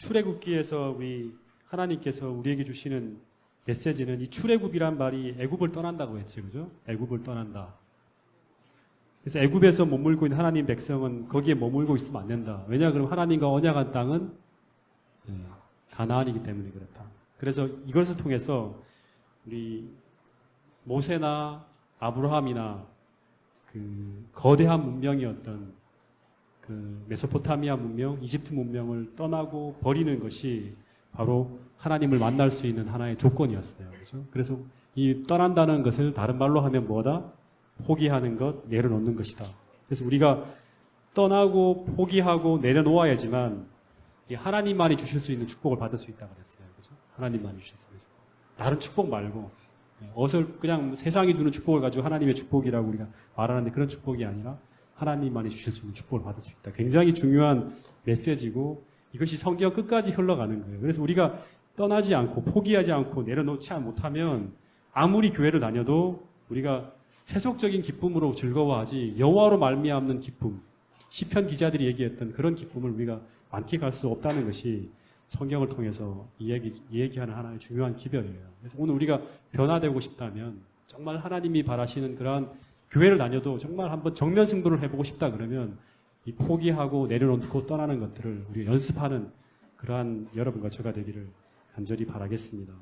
출애굽기에서 우리 하나님께서 우리에게 주시는 메시지는 이 출애굽이란 말이 애굽을 떠난다고 했지, 그죠? 애굽을 떠난다. 그래서 애굽에서 머물고 있는 하나님 백성은 거기에 머물고 있으면 안 된다. 왜냐 그러면 하나님과 언약한 땅은 가나안이기 때문에 그렇다. 그래서 이것을 통해서 우리 모세나 아브라함이나 그 거대한 문명이었던 그 메소포타미아 문명, 이집트 문명을 떠나고 버리는 것이 바로 하나님을 만날 수 있는 하나의 조건이었어요. 그렇죠? 그래서 이 떠난다는 것을 다른 말로 하면 뭐다? 포기하는 것, 내려놓는 것이다. 그래서 우리가 떠나고 포기하고 내려놓아야지만 하나님만이 주실 수 있는 축복을 받을 수 있다고 그랬어요. 그렇죠? 하나님만이 주실 수 있는 축복. 다른 축복 말고 그냥 세상이 주는 축복을 가지고 하나님의 축복이라고 우리가 말하는데 그런 축복이 아니라 하나님만이 주실 수 있는 축복을 받을 수 있다. 굉장히 중요한 메시지고 이것이 성경 끝까지 흘러가는 거예요. 그래서 우리가 떠나지 않고 포기하지 않고 내려놓지 못하면 아무리 교회를 다녀도 우리가 세속적인 기쁨으로 즐거워하지 여호와로 말미암는 기쁨, 시편 기자들이 얘기했던 그런 기쁨을 우리가 만끽할 수 없다는 것이 성경을 통해서 이야기하는 하나의 중요한 기별이에요. 그래서 오늘 우리가 변화되고 싶다면 정말 하나님이 바라시는 그러한 교회를 다녀도 정말 한번 정면 승부를 해보고 싶다 그러면 이 포기하고 내려놓고 떠나는 것들을 우리가 연습하는 그러한 여러분과 저가 되기를 간절히 바라겠습니다.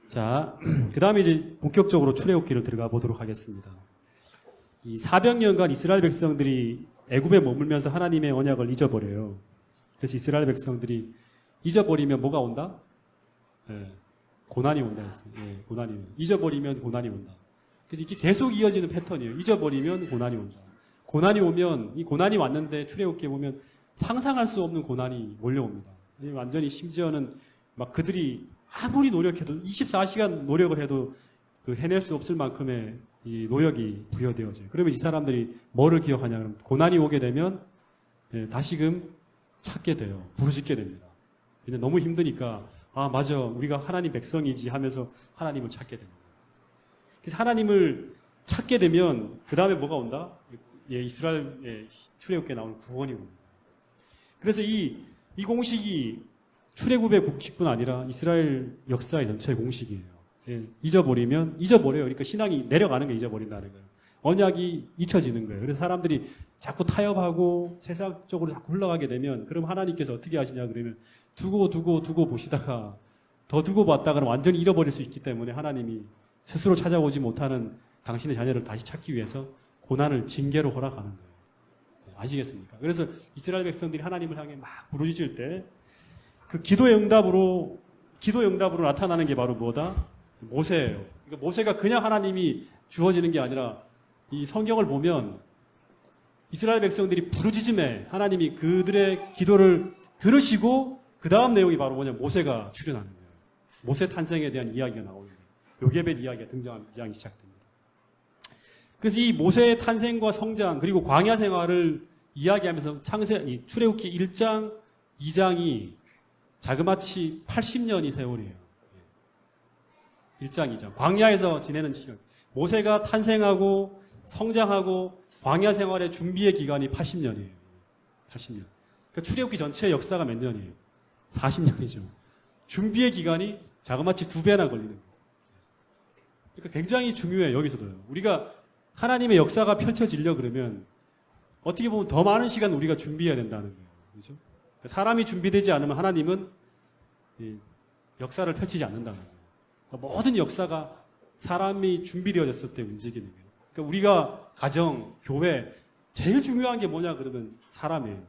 자, 그 다음에 이제 본격적으로 출애굽기를 들어가 보도록 하겠습니다. 이 400년간 이스라엘 백성들이 애굽에 머물면서 하나님의 언약을 잊어버려요. 그래서 이스라엘 백성들이 잊어버리면 뭐가 온다? 고난이 온다 했어요. 고난이 온다. 잊어버리면 고난이 온다. 그래서 이게 계속 이어지는 패턴이에요. 잊어버리면 고난이 온다. 고난이 오면, 이 고난이 왔는데 출애굽기에 보면 상상할 수 없는 고난이 몰려옵니다. 완전히 심지어는 막 그들이 아무리 노력해도 24시간 노력을 해도 그 해낼 수 없을 만큼의 이 노력이 부여되어져요. 그러면 이 사람들이 뭐를 기억하냐 그러면 고난이 오게 되면 다시금 찾게 돼요. 부르짖게 됩니다. 근데 너무 힘드니까 아 맞아 우리가 하나님 백성이지 하면서 하나님을 찾게 됩니다. 그래서 하나님을 찾게 되면 그 다음에 뭐가 온다? 이스라엘 출애굽기에 나오는 구원이 옵니다. 그래서 이 공식이 출애굽의 공식뿐 아니라 이스라엘 역사의 전체 공식이에요. 잊어버려요. 그러니까 신앙이 내려가는 게 잊어버린다는 거예요. 언약이 잊혀지는 거예요. 그래서 사람들이 자꾸 타협하고 세상적으로 자꾸 흘러가게 되면 그럼 하나님께서 어떻게 하시냐 그러면 두고 보시다가 더 두고 봤다가 완전히 잃어버릴 수 있기 때문에 하나님이 스스로 찾아오지 못하는 당신의 자녀를 다시 찾기 위해서 고난을 징계로 허락하는 거예요. 아시겠습니까? 그래서 이스라엘 백성들이 하나님을 향해 막 부르짖을 때 그 기도의 응답으로 나타나는 게 바로 뭐다? 모세예요. 그러니까 모세가 그냥 하나님이 주어지는 게 아니라 이 성경을 보면 이스라엘 백성들이 부르짖음에 하나님이 그들의 기도를 들으시고 그 다음 내용이 바로 뭐냐? 모세가 출현하는 거예요. 모세 탄생에 대한 이야기가 나오는 거예요. 요게벳 이야기가 등장하는 2장이 시작됩니다. 그래서 이 모세의 탄생과 성장 그리고 광야 생활을 이야기하면서 출애굽기 1장, 2장이 자그마치 80년이 세월이에요. 1장, 2장. 광야에서 지내는 시간. 모세가 탄생하고 성장하고 광야 생활의 준비의 기간이 80년이에요. 80년. 그러니까 출애굽기 전체의 역사가 몇 년이에요? 40년이죠. 준비의 기간이 자그마치 2배나 걸리는 거예요. 그러니까 굉장히 중요해요. 여기서도요. 우리가 하나님의 역사가 펼쳐지려 그러면 어떻게 보면 더 많은 시간 우리가 준비해야 된다는 거예요. 그렇죠? 사람이 준비되지 않으면 하나님은 역사를 펼치지 않는다는 거예요. 그러니까 모든 역사가 사람이 준비되어졌을 때 움직이는 거예요. 그러니까 우리가 가정, 교회 제일 중요한 게 뭐냐 그러면 사람이에요.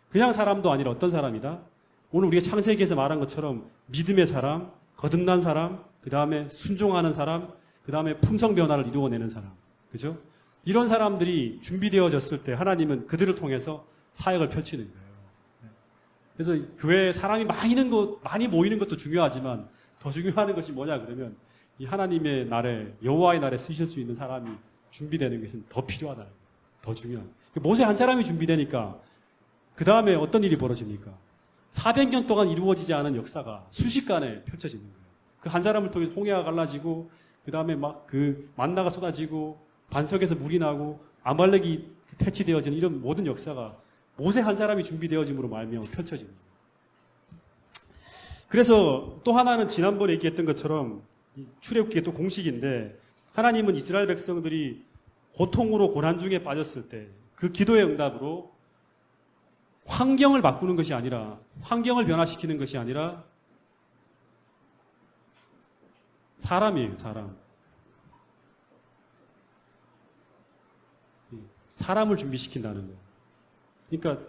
그냥 사람도 아니라 어떤 사람이다? 오늘 우리가 창세기에서 말한 것처럼 믿음의 사람, 거듭난 사람, 그 다음에 순종하는 사람, 그 다음에 품성 변화를 이루어내는 사람. 그죠? 이런 사람들이 준비되어졌을 때 하나님은 그들을 통해서 사역을 펼치는 거예요. 그래서 교회에 사람이 많이 모이는 것도 중요하지만 더 중요한 것이 뭐냐 그러면 이 하나님의 날에 여호와의 날에 쓰실 수 있는 사람이 준비되는 것은 더 필요하다. 더 중요한. 모세 한 사람이 준비되니까 그 다음에 어떤 일이 벌어집니까? 400년 동안 이루어지지 않은 역사가 순식간에 펼쳐지는 거예요. 그 한 사람을 통해 홍해가 갈라지고 그 다음에 막 그 만나가 쏟아지고 반석에서 물이 나고 아말렉이 퇴치되어지는 이런 모든 역사가 모세 한 사람이 준비되어짐으로 말미암아 펼쳐집니다. 그래서 또 하나는 지난번에 얘기했던 것처럼 출애굽기의 또 공식인데 하나님은 이스라엘 백성들이 고통으로 고난 중에 빠졌을 때 그 기도의 응답으로 환경을 바꾸는 것이 아니라 환경을 변화시키는 것이 아니라 사람이에요, 사람. 사람을 준비시킨다는 거. 그러니까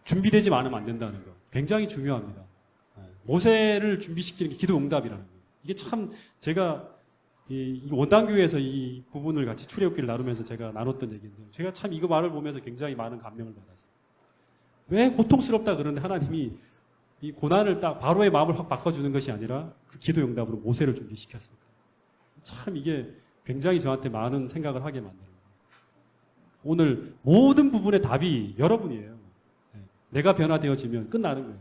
준비되지 않으면 안 된다는 거. 굉장히 중요합니다. 모세를 준비시키는 게 기도 응답이라는 거. 이게 참 제가 이 원당교회에서 이 부분을 같이 출애굽기를 나누면서 제가 나눴던 얘기인데 제가 참 이거 말을 보면서 굉장히 많은 감명을 받았어요. 왜 고통스럽다 그러는데 하나님이 이 고난을 딱 바로의 마음을 확 바꿔주는 것이 아니라 그 기도 응답으로 모세를 준비시켰을까. 참 이게 굉장히 저한테 많은 생각을 하게 만드는 거예요. 오늘 모든 부분의 답이 여러분이에요. 내가 변화되어지면 끝나는 거예요.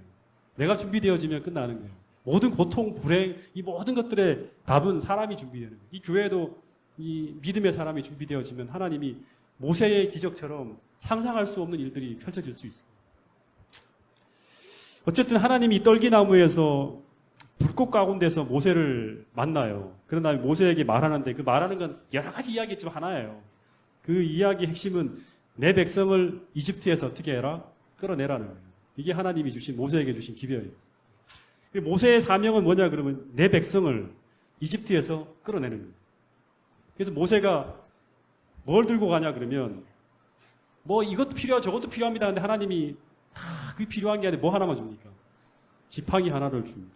내가 준비되어지면 끝나는 거예요. 모든 고통, 불행, 이 모든 것들의 답은 사람이 준비되는 거예요. 이 교회도 이 믿음의 사람이 준비되어지면 하나님이 모세의 기적처럼 상상할 수 없는 일들이 펼쳐질 수 있어요. 어쨌든 하나님이 떨기나무에서 불꽃 가운데서 모세를 만나요. 그런 다음에 모세에게 말하는데 그 말하는 건 여러 가지 이야기지만 하나예요. 그 이야기의 핵심은 내 백성을 이집트에서 어떻게 해라? 끌어내라는 거예요. 이게 하나님이 주신 모세에게 주신 기별이에요. 모세의 사명은 뭐냐 그러면 내 백성을 이집트에서 끌어내는 거예요. 그래서 모세가 뭘 들고 가냐 그러면 뭐 이것도 필요하고 저것도 필요합니다. 근데 하나님이 다 그게 필요한 게 아니라 뭐 하나만 줍니까? 지팡이 하나를 줍니다.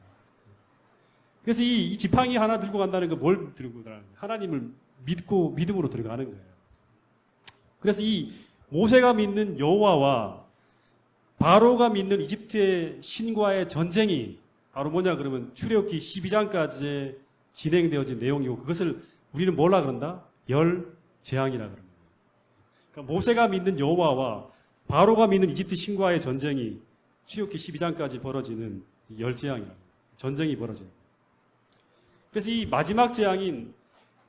그래서 이 지팡이 하나 들고 간다는 건 뭘 들고 가는 거예요? 하나님을 믿고 믿음으로 들어가는 거예요. 그래서 이 모세가 믿는 여호와와 바로가 믿는 이집트의 신과의 전쟁이 바로 뭐냐 그러면 출애굽기 12장까지 진행되어진 내용이고 그것을 우리는 뭐라 그런다? 열 재앙이라 그럽니다. 그러니까 모세가 믿는 여호와와 바로가 믿는 이집트 신과의 전쟁이 출애굽기 12장까지 벌어지는 열 재앙이라 전쟁이 벌어져요. 그래서 이 마지막 재앙인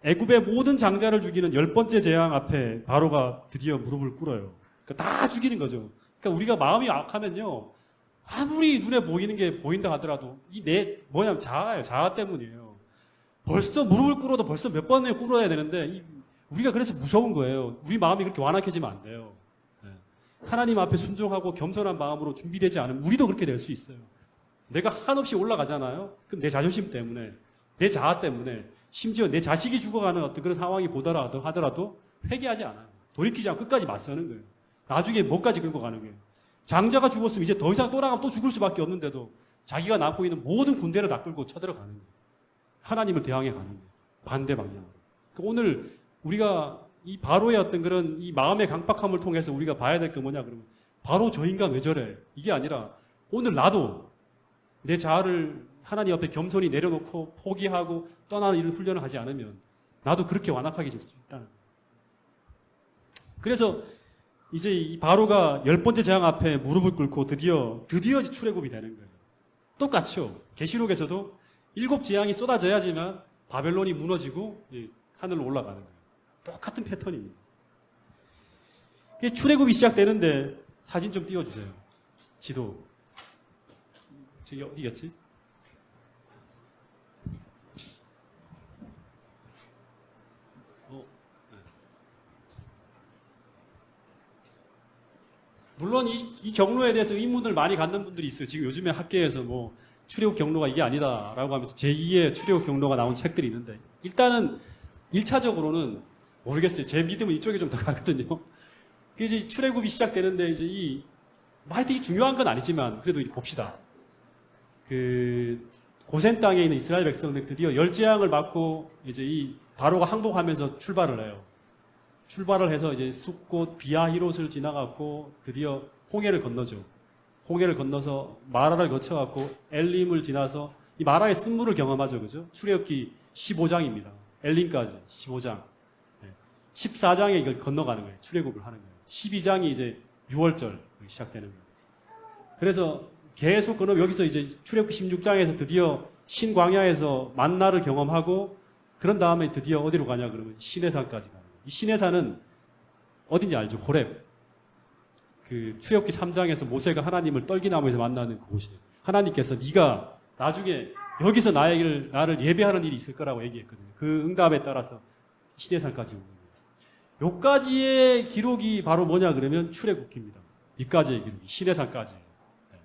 애굽의 모든 장자를 죽이는 10번째 재앙 앞에 바로가 드디어 무릎을 꿇어요. 그러니까 다 죽이는 거죠. 그러니까 우리가 마음이 악하면요. 아무리 눈에 보이는 게 보인다 하더라도 이 뭐냐면 자아예요. 자아 때문이에요. 벌써 무릎을 꿇어도 벌써 몇 번을 꿇어야 되는데 우리가 그래서 무서운 거예요. 우리 마음이 그렇게 완악해지면 안 돼요. 하나님 앞에 순종하고 겸손한 마음으로 준비되지 않으면 우리도 그렇게 될 수 있어요. 내가 한없이 올라가잖아요. 그럼 내 자존심 때문에 내 자아 때문에 심지어 내 자식이 죽어가는 어떤 그런 상황이 보더라도 하더라도 회개하지 않아요. 돌이키지 않고 끝까지 맞서는 거예요. 나중에 뭐까지 끌고 가는 거예요. 장자가 죽었으면 이제 더 이상 또 나가면 또 죽을 수밖에 없는데도 자기가 낳고 있는 모든 군대를 다 끌고 쳐들어가는 거예요. 하나님을 대항해 가는 거예요. 반대 방향으로. 그러니까 오늘 우리가 이 바로의 어떤 그런 이 마음의 강박함을 통해서 우리가 봐야 될 게 뭐냐 그러면 바로 저 인간 왜 저래? 이게 아니라 오늘 나도 내 자아를 하나님 앞에 겸손히 내려놓고 포기하고 떠나는 이런 훈련을 하지 않으면 나도 그렇게 완악하게 될 수 있다는 거예요. 그래서 이제 이 바로가 10번째 재앙 앞에 무릎을 꿇고 드디어 출애굽이 되는 거예요. 똑같죠. 계시록에서도 7재앙이 쏟아져야지만 바벨론이 무너지고 하늘로 올라가는 거예요. 똑같은 패턴입니다. 출애굽이 시작되는데 사진 좀 띄워주세요. 지도. 저기 어디겠지? 물론 이 경로에 대해서 의문을 많이 갖는 분들이 있어요. 지금 요즘에 학계에서 뭐 출애굽 경로가 이게 아니다라고 하면서 제2의 출애굽 경로가 나온 책들이 있는데 일단은 1차적으로는 모르겠어요. 제 믿음은 이쪽에 좀 더 가거든요. 이제 출애굽이 시작되는데 이제 하여튼 중요한 건 아니지만 그래도 봅시다. 그 고센 땅에 있는 이스라엘 백성들 드디어 열 재앙을 맞고 이제 이 바로가 항복하면서 출발을 해요. 출발을 해서 이제 숫곳 비아히롯을 지나갔고 드디어 홍해를 건너죠. 홍해를 건너서 마라를 거쳐갖고 엘림을 지나서 이 마라의 쓴물을 경험하죠. 그죠? 출애굽기 15장입니다. 엘림까지 15장. 14장에 이걸 건너가는 거예요. 출애굽을 하는 거예요. 12장이 이제 6월절 시작되는 거예요. 그래서 계속 그럼 여기서 이제 출애굽기 16장에서 드디어 신광야에서 만나를 경험하고 그런 다음에 드디어 어디로 가냐 그러면 시내산까지 가요. 이 시내산은 어딘지 알죠? 호렙. 그 출애굽기 3장에서 모세가 하나님을 떨기나무에서 만나는 그곳이에요. 하나님께서 네가 나중에 여기서 나를 예배하는 일이 있을 거라고 얘기했거든요. 그 응답에 따라서 시내산까지 온 거예요. 요까지의 기록이 바로 뭐냐 그러면 출애굽기입니다. 이까지의 기록이 시내산까지. 네.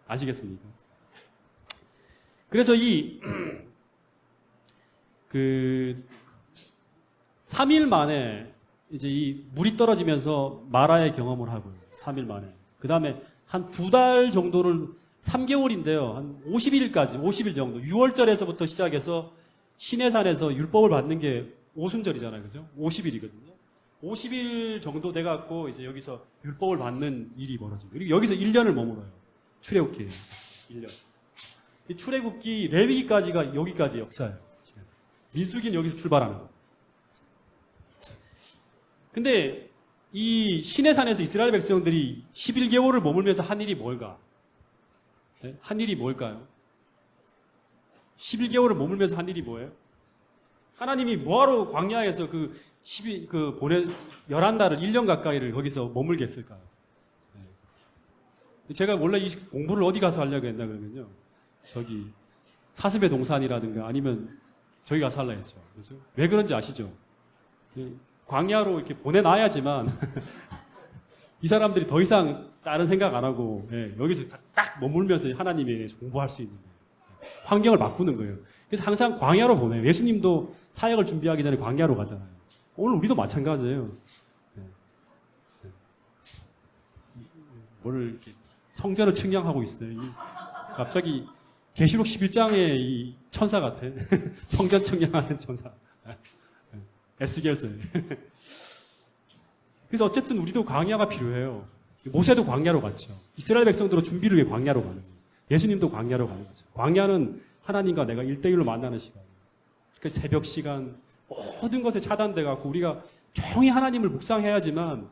아시겠습니까? 그래서 그 3일 만에 이제 이 물이 떨어지면서 마라의 경험을 하고요. 3일 만에. 그 다음에 한 2달 정도를 3개월인데요. 한 50일까지, 50일 정도. 6월절에서부터 시작해서 시내산에서 율법을 받는 게 오순절이잖아요. 그죠? 50일이거든요. 50일 정도 돼갖고 이제 여기서 율법을 받는 일이 벌어집니다. 그리고 여기서 1년을 머물어요. 출애굽기에. 1년. 이 출애굽기, 레위기까지가 여기까지 역사예요. 민수기는 여기서 출발하는 거예요. 근데 이 시내산에서 이스라엘 백성들이 11개월을 머물면서 한 일이 뭘까? 네? 한 일이 뭘까요? 11개월을 머물면서 한 일이 뭐예요? 하나님이 뭐하러 광야에서 그 11달을 1년 가까이를 거기서 머물게 했을까요? 네. 제가 원래 이 공부를 어디 가서 하려고 했나 그러면요. 저기 사슴의 동산이라든가 아니면 저기 가서 하려고 했죠. 그렇죠? 왜 그런지 아시죠? 광야로 이렇게 보내놔야지만 이 사람들이 더 이상 다른 생각 안 하고 여기서 딱 머물면서 하나님에 대해서 공부할 수 있는 거예요. 환경을 바꾸는 거예요. 그래서 항상 광야로 보내요. 예수님도 사역을 준비하기 전에 광야로 가잖아요. 오늘 우리도 마찬가지예요. 뭐를 이렇게 성전을 측량하고 있어요. 갑자기 계시록 11장의 이 천사 같아. 성전 측량하는 천사. 에스겔서에. 그래서 어쨌든 우리도 광야가 필요해요. 모세도 광야로 갔죠. 이스라엘 백성들은 준비를 위해 광야로 가는 거예요. 예수님도 광야로 가는 거죠. 광야는 하나님과 내가 1대1로 만나는 시간. 그 새벽 시간, 모든 것에 차단돼 갖고 우리가 조용히 하나님을 묵상해야지만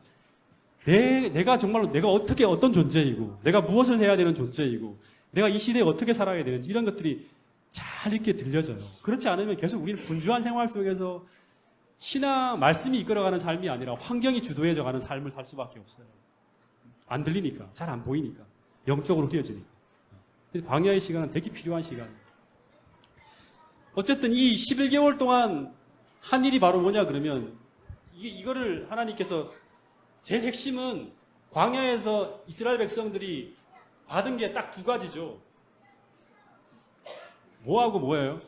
내가 정말로 내가 어떤 존재이고 내가 무엇을 해야 되는 존재이고 내가 이 시대에 어떻게 살아야 되는지 이런 것들이 잘 이렇게 들려져요. 그렇지 않으면 계속 우리는 분주한 생활 속에서 신앙 말씀이 이끌어가는 삶이 아니라 환경이 주도해져 가는 삶을 살 수밖에 없어요. 안 들리니까, 잘 안 보이니까, 영적으로 흐려지니까. 그래서 광야의 시간은 되게 필요한 시간이에요. 어쨌든 이 11개월 동안 한 일이 바로 뭐냐 그러면 이거를 하나님께서 제일 핵심은 광야에서 이스라엘 백성들이 받은 게 딱 2가지죠. 뭐하고 뭐예요?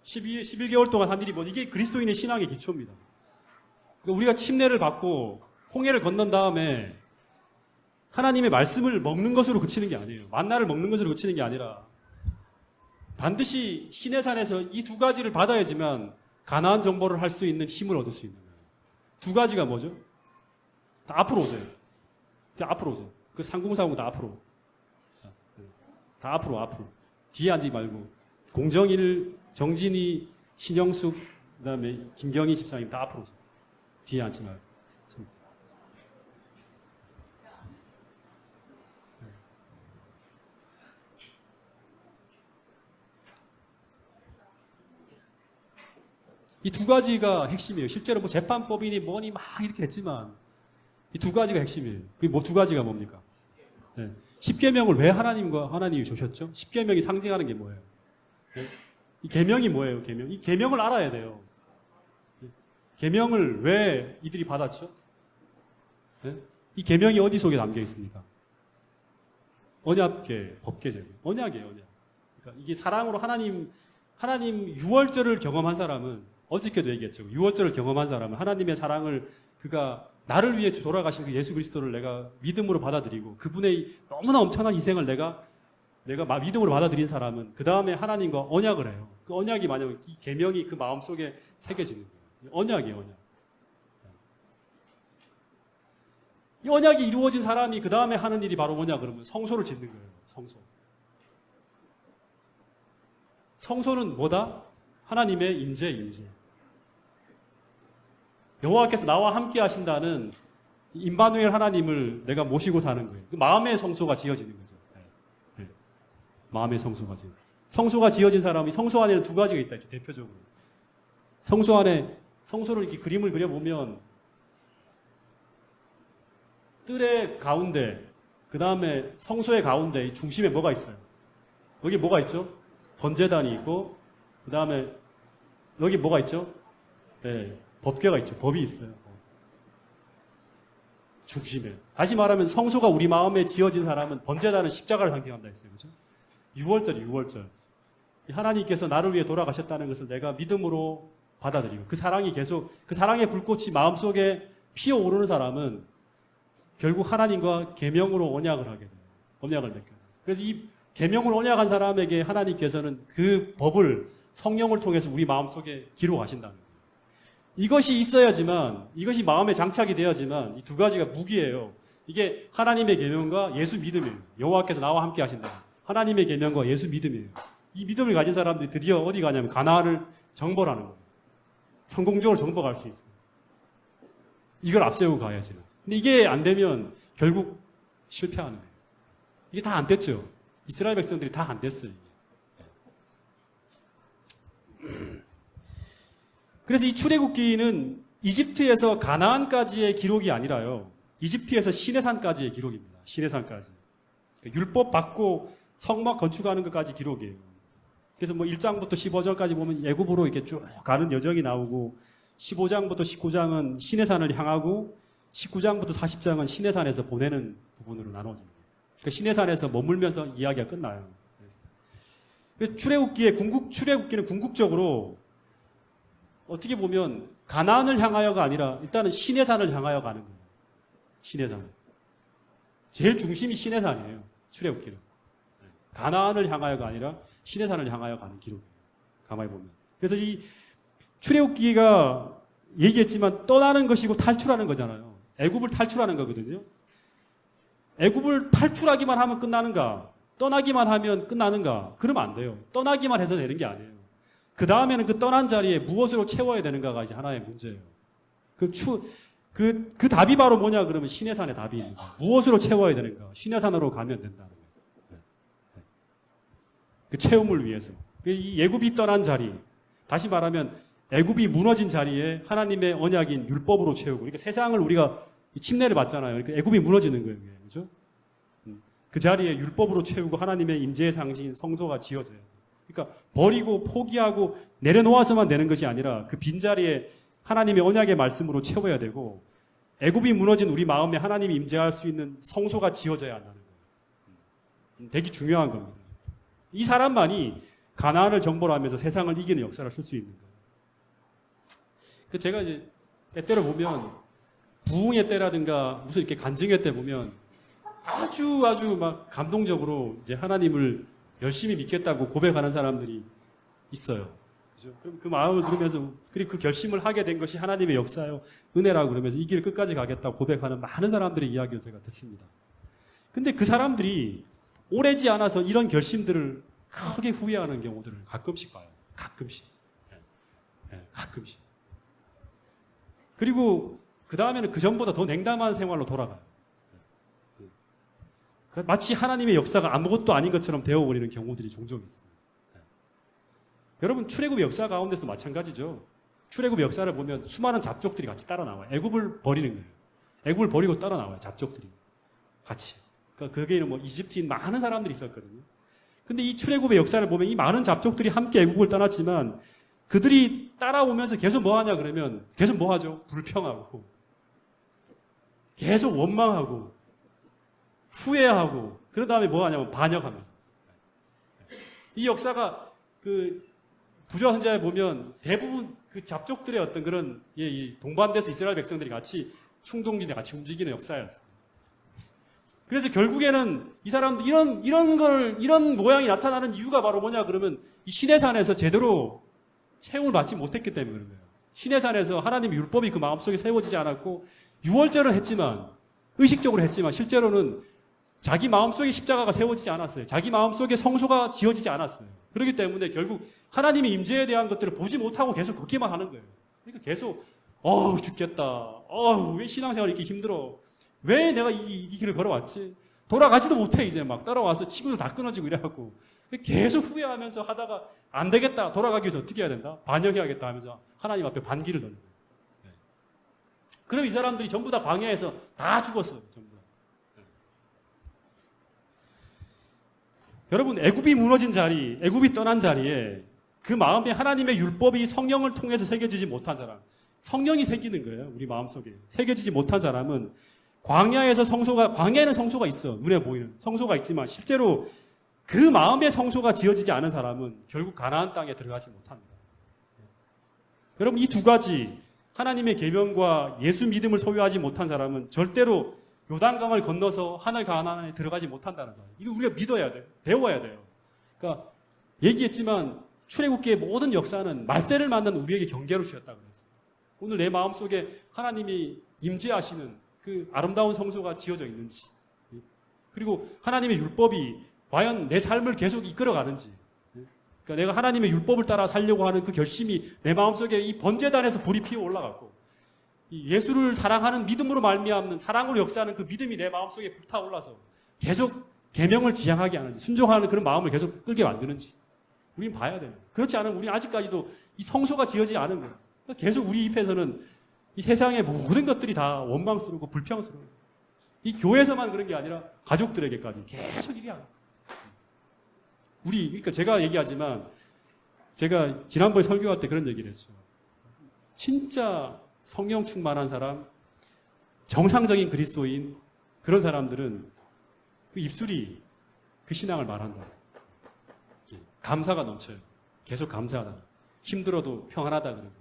11개월 동안 한 일이 뭐 이게 그리스도인의 신앙의 기초입니다. 그러니까 우리가 침례를 받고 홍해를 건넌 다음에 하나님의 말씀을 먹는 것으로 그치는 게 아니에요. 만나를 먹는 것으로 그치는 게 아니라 반드시 시내산에서 이 2가지를 받아야지만 가나안 정복을 할 수 있는 힘을 얻을 수 있는 거예요. 2가지가 뭐죠? 다 앞으로 오세요. 다 앞으로 오세요. 그 상궁사공 다 앞으로. 다 앞으로. 뒤에 앉지 말고. 공정일, 정진이, 신영숙, 그 다음에 김경희 집사님 다 앞으로 오세요. 뒤에 앉지 말고. 이 2가지가 핵심이에요. 실제로 뭐 재판법이니 뭐니 막 이렇게 했지만 이 2가지가 핵심이에요. 그게 뭐 2가지가 뭡니까? 네. 10계명을 왜 하나님이 주셨죠? 10계명이 상징하는 게 뭐예요? 네. 이 계명이 뭐예요? 계명. 이 계명을 알아야 돼요. 네. 계명을 왜 이들이 받았죠? 네. 이 계명이 어디 속에 담겨 있습니까? 언약계, 법계제. 언약이에요, 언약. 그러니까 이게 사랑으로 하나님 6월절을 경험한 사람은 어저께도 얘기했죠. 6월절을 경험한 사람은 하나님의 사랑을 그가 나를 위해 돌아가신 그 예수 그리스도를 내가 믿음으로 받아들이고 그분의 너무나 엄청난 희생을 내가 믿음으로 받아들인 사람은 그 다음에 하나님과 언약을 해요. 그 언약이 만약에 이 계명이 그 마음속에 새겨지는 거예요. 언약이에요, 언약. 이 언약이 이루어진 사람이 그 다음에 하는 일이 바로 뭐냐 그러면 성소를 짓는 거예요. 성소. 성소는 뭐다? 하나님의 임재. 여호와께서 나와 함께 하신다는 임마누엘 하나님을 내가 모시고 사는 거예요. 그 마음의 성소가 지어지는 거죠. 네. 마음의 성소가 지어지는. 성소가 지어진 사람이 성소 안에는 2가지가 있다 했죠. 대표적으로. 성소 안에 성소를 이렇게 그림을 그려보면 뜰의 가운데, 그 다음에 성소의 가운데 이 중심에 뭐가 있어요? 여기 뭐가 있죠? 번제단이 있고, 그 다음에 여기 뭐가 있죠? 네, 법궤가 있죠. 법이 있어요. 중심에. 다시 말하면 성소가 우리 마음에 지어진 사람은 번제단은 십자가를 상징한다 했어요. 그죠? 6월절이 6월절. 하나님께서 나를 위해 돌아가셨다는 것을 내가 믿음으로 받아들이고 그 사랑이 계속 그 사랑의 불꽃이 마음속에 피어오르는 사람은 결국 하나님과 계명으로 언약을 하게 돼요. 언약을 맺게 돼요. 그래서 이 계명으로 언약한 사람에게 하나님께서는 그 법을 성령을 통해서 우리 마음속에 기록하신다는 거예요. 이것이 있어야지만, 이것이 마음에 장착이 되어야지만 이 두 가지가 무기예요. 이게 하나님의 계명과 예수 믿음이에요. 여호와께서 나와 함께 하신다. 하나님의 계명과 예수 믿음이에요. 이 믿음을 가진 사람들이 드디어 어디 가냐면 가나안을 정벌하는 거예요. 성공적으로 정복할 수 있어요. 이걸 앞세우고 가야지. 근데 이게 안 되면 결국 실패하는 거예요. 이게 다 안 됐죠. 이스라엘 백성들이 다 안 됐어요. 그래서 이 출애굽기는 이집트에서 가나안까지의 기록이 아니라요. 이집트에서 시내산까지의 기록입니다. 시내산까지. 그러니까 율법 받고 성막 건축하는 것까지 기록이에요. 그래서 뭐 1장부터 15장까지 보면 애굽으로 이렇게 쭉 가는 여정이 나오고 15장부터 19장은 시내산을 향하고 19장부터 40장은 시내산에서 보내는 부분으로 나눠집니다. 그러니까 시내산에서 머물면서 이야기가 끝나요. 그래서 출애굽기는 궁극적으로 어떻게 보면 가나안을 향하여가 아니라 일단은 시내산을 향하여 가는 거예요. 시내산. 제일 중심이 시내산이에요. 출애굽기는. 가나안을 향하여가 아니라 시내산을 향하여 가는 기록이에요. 가만히 보면. 그래서 이 출애굽기가 얘기했지만 떠나는 것이고 탈출하는 거잖아요. 애굽을 탈출하는 거거든요. 애굽을 탈출하기만 하면 끝나는가? 떠나기만 하면 끝나는가? 그러면 안 돼요. 떠나기만 해서 되는 게 아니에요. 그 다음에는 그 떠난 자리에 무엇으로 채워야 되는가가 이제 하나의 문제예요. 그 답이 바로 뭐냐 그러면 시내산의 답이 있는 거예요. 무엇으로 채워야 되는가? 시내산으로 가면 된다는 거예요. 그 채움을 위해서. 이 애굽이 떠난 자리, 다시 말하면 애굽이 무너진 자리에 하나님의 언약인 율법으로 채우고, 그러니까 세상을 우리가 침례를 받잖아요. 그러니까 애굽이 무너지는 거예요. 그죠? 그 자리에 율법으로 채우고 하나님의 임재의 상징인 성소가 지어져요. 그러니까 버리고 포기하고 내려놓아서만 되는 것이 아니라 그 빈자리에 하나님의 언약의 말씀으로 채워야 되고 애굽이 무너진 우리 마음에 하나님이 임재할 수 있는 성소가 지어져야 한다는 거예요. 되게 중요한 겁니다. 이 사람만이 가나안을 정벌하면서 세상을 이기는 역사를 쓸 수 있는 거예요. 제가 이제 때때로 보면 부흥의 때라든가 무슨 이렇게 간증회 때 보면 아주 막 감동적으로 이제 하나님을 열심히 믿겠다고 고백하는 사람들이 있어요. 그죠? 그럼 그 마음을 들으면서, 그리고 그 결심을 하게 된 것이 하나님의 역사요, 은혜라고 그러면서 이 길을 끝까지 가겠다고 고백하는 많은 사람들의 이야기를 제가 듣습니다. 근데 그 사람들이 오래지 않아서 이런 결심들을 크게 후회하는 경우들을 가끔씩 봐요. 가끔씩. 가끔씩. 그리고 그 다음에는 그 전보다 더 냉담한 생활로 돌아가요. 마치 하나님의 역사가 아무것도 아닌 것처럼 되어버리는 경우들이 종종 있습니다. 여러분, 출애굽의 역사 가운데서도 마찬가지죠. 출애굽의 역사를 보면 수많은 잡족들이 같이 따라 나와요. 애굽을 버리는 거예요. 애굽을 버리고 따라 나와요. 잡족들이 같이. 그러니까 거기에는 뭐 이집트인 많은 사람들이 있었거든요. 근데 이 출애굽의 역사를 보면 이 많은 잡족들이 함께 애굽을 떠났지만 그들이 따라오면서 계속 뭐 하냐 그러면 계속 뭐 하죠? 불평하고 계속 원망하고 후회하고, 그런 다음에 뭐 하냐면 반역합니다. 이 역사가 그 부조화 선지자에 보면 대부분 그 잡족들의 어떤 그런 동반돼서 이스라엘 백성들이 같이 충동진에 같이 움직이는 역사였어요. 그래서 결국에는 이 사람들 이런 모양이 나타나는 이유가 바로 뭐냐 그러면 이 시내산에서 제대로 채용을 받지 못했기 때문에 그런 거예요. 시내산에서 하나님의 율법이 그 마음속에 세워지지 않았고 6월절은 했지만, 의식적으로 했지만 실제로는 자기 마음속에 십자가가 세워지지 않았어요. 자기 마음속에 성소가 지어지지 않았어요. 그렇기 때문에 결국 하나님의 임재에 대한 것들을 보지 못하고 계속 걷기만 하는 거예요. 그러니까 계속 죽겠다. 왜 신앙생활이 이렇게 힘들어. 왜 내가 이 길을 걸어왔지. 돌아가지도 못해. 이제 막 따라와서 친구들 다 끊어지고 이래갖고 계속 후회하면서 하다가 안 되겠다. 돌아가기 위해서 어떻게 해야 된다. 반역해야겠다 하면서 하나님 앞에 반기를 넣는 거예요. 그럼 이 사람들이 전부 다 광야에서 다 죽었어요. 전부 다. 여러분, 애굽이 무너진 자리, 애굽이 떠난 자리에 그 마음에 하나님의 율법이 성령을 통해서 새겨지지 못한 사람, 성령이 새기는 거예요. 우리 마음속에 새겨지지 못한 사람은 광야에는 성소가 있어. 눈에 보이는 성소가 있지만 실제로 그 마음의 성소가 지어지지 않은 사람은 결국 가나안 땅에 들어가지 못합니다. 여러분, 이 두 가지, 하나님의 계명과 예수 믿음을 소유하지 못한 사람은 절대로 요단강을 건너서 하늘 가나안에 들어가지 못한다는 사람. 이거 우리가 믿어야 돼요. 배워야 돼요. 그러니까 얘기했지만 출애굽기의 모든 역사는 말세를 만난 우리에게 경계로 주셨다고 그랬어요. 오늘 내 마음속에 하나님이 임재하시는 그 아름다운 성소가 지어져 있는지, 그리고 하나님의 율법이 과연 내 삶을 계속 이끌어가는지, 그러니까 내가 하나님의 율법을 따라 살려고 하는 그 결심이 내 마음속에 이 번제단에서 불이 피어 올라갔고, 이 예수를 사랑하는 믿음으로 말미암는 사랑으로 역사하는 그 믿음이 내 마음속에 불타올라서 계속 계명을 지향하게 하는지, 순종하는 그런 마음을 계속 끌게 만드는지 우리는 봐야 돼요. 그렇지 않으면 우리는 아직까지도 이 성소가 지어지지 않은 거예요. 그러니까 계속 우리 입에서는 이 세상의 모든 것들이 다 원망스럽고 불평스러워요. 이 교회에서만 그런 게 아니라 가족들에게까지 계속 이게 하는 거예요. 그러니까 제가 얘기하지만, 제가 지난번에 설교할 때 그런 얘기를 했어요. 진짜 성령 충만한 사람, 정상적인 그리스도인, 그런 사람들은 그 입술이 그 신앙을 말한다. 감사가 넘쳐요. 계속 감사하다. 힘들어도 평안하다 그러고.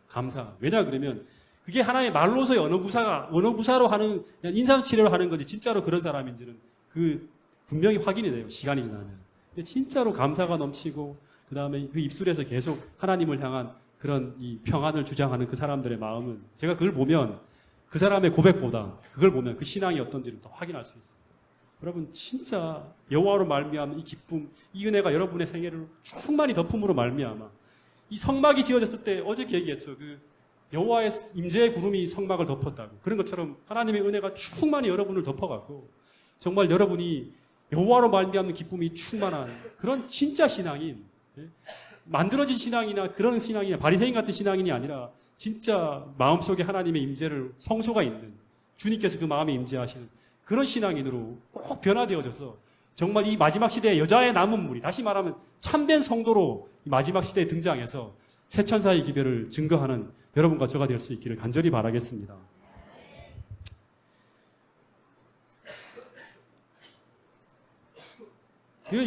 감사. 왜냐 그러면 그게 하나의 말로서의 언어구사로 하는, 인상치레로 하는 거지 진짜로 그런 사람인지는 그 분명히 확인이 돼요. 시간이 지나면. 근데 진짜로 감사가 넘치고, 그 다음에 그 입술에서 계속 하나님을 향한 그런 이 평안을 주장하는 그 사람들의 마음은, 제가 그걸 보면 그 사람의 고백보다 그걸 보면 그 신앙이 어떤지를 더 확인할 수 있어요. 여러분, 진짜 여호와로 말미암은 이 기쁨, 이 은혜가 여러분의 생애를 충만히 덮음으로 말미암아, 이 성막이 지어졌을 때 어저께 얘기했죠. 그 여호와의 임재의 구름이 성막을 덮었다고. 그런 것처럼 하나님의 은혜가 충만히 여러분을 덮어갖고 정말 여러분이 여호와로 말미암는 기쁨이 충만한 그런 진짜 신앙인, 만들어진 신앙이나 그런 신앙이나 바리새인 같은 신앙인이 아니라 진짜 마음속에 하나님의 임재를, 성소가 있는 주님께서 그 마음에 임재하시는 그런 신앙인으로 꼭 변화되어져서 정말 이 마지막 시대의 여자의 남은 무리, 다시 말하면 참된 성도로 이 마지막 시대에 등장해서 새 천사의 기별을 증거하는 여러분과 저가 될 수 있기를 간절히 바라겠습니다.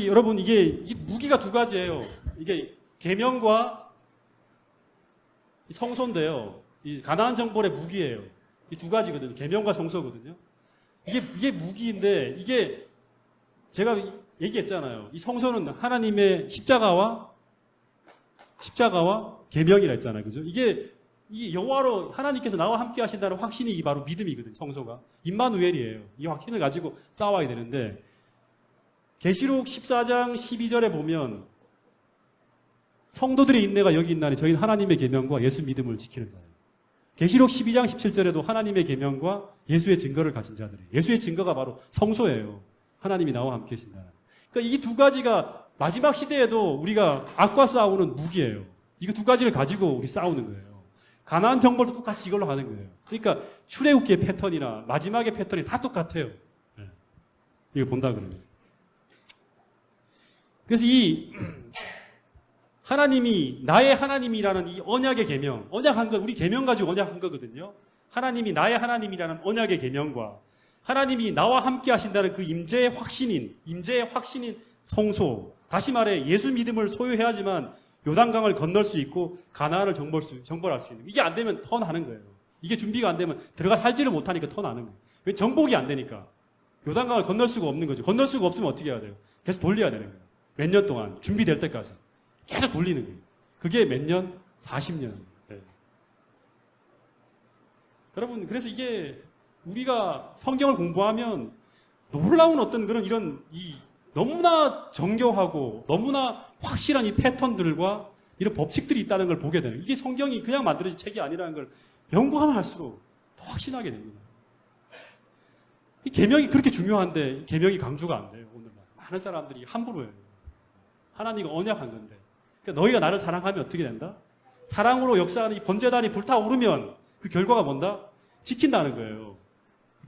여러분, 이게 무기가 두 가지예요. 이게 계명과 성소인데요. 이 가나안 정벌의 무기예요. 이 두 가지거든요. 계명과 성소거든요. 이게 무기인데, 이게 제가 얘기했잖아요. 이 성소는 하나님의 십자가와 계명이라 했잖아요. 그죠? 이게 이 여호와로 하나님께서 나와 함께 하신다는 확신이 이 바로 믿음이거든요. 성소가. 임마누엘이에요. 이 확신을 가지고 싸워야 되는데, 계시록 14장 12절에 보면 성도들의 인내가 여기 있나니 저희는 하나님의 계명과 예수 믿음을 지키는 자예요. 계시록 12장 17절에도 하나님의 계명과 예수의 증거를 가진 자들이에요. 예수의 증거가 바로 성소예요. 하나님이 나와 함께 계신다. 그러니까 이 두 가지가 마지막 시대에도 우리가 악과 싸우는 무기예요. 이거 두 가지를 가지고 우리 싸우는 거예요. 가나안 정벌도 똑같이 이걸로 하는 거예요. 그러니까 출애굽기의 패턴이나 마지막의 패턴이 다 똑같아요. 네. 이거 본다 그러면. 그래서 이 하나님이 나의 하나님이라는 이 언약의 계명, 언약한 거, 우리 계명 가지고 언약한 거거든요. 하나님이 나의 하나님이라는 언약의 계명과 하나님이 나와 함께 하신다는 그 임재의 확신인 성소, 다시 말해 예수 믿음을 소유해야지만 요단강을 건널 수 있고 가나안을 정벌할 수 있는, 이게 안 되면 턴하는 거예요. 이게 준비가 안 되면 들어가 살지를 못하니까 턴하는 거예요. 왜? 정복이 안 되니까. 요단강을 건널 수가 없는 거죠. 건널 수가 없으면 어떻게 해야 돼요? 계속 돌려야 되는 거예요. 몇 년 동안 준비될 때까지 계속 돌리는 거예요. 그게 몇 년? 40년. 네. 여러분, 그래서 이게 우리가 성경을 공부하면 놀라운 어떤 그런 이런 너무나 정교하고 너무나 확실한 이 패턴들과 이런 법칙들이 있다는 걸 보게 되는, 이게 성경이 그냥 만들어진 책이 아니라는 걸 연구하면 할수록 더 확신하게 됩니다. 이 계명이 그렇게 중요한데 계명이 강조가 안 돼요. 오늘 많은 사람들이 함부로 해요. 하나님이 언약한 건데. 그러니까 너희가 나를 사랑하면 어떻게 된다? 사랑으로 역사하는 이 번제단이 불타오르면 그 결과가 뭔다? 지킨다는 거예요.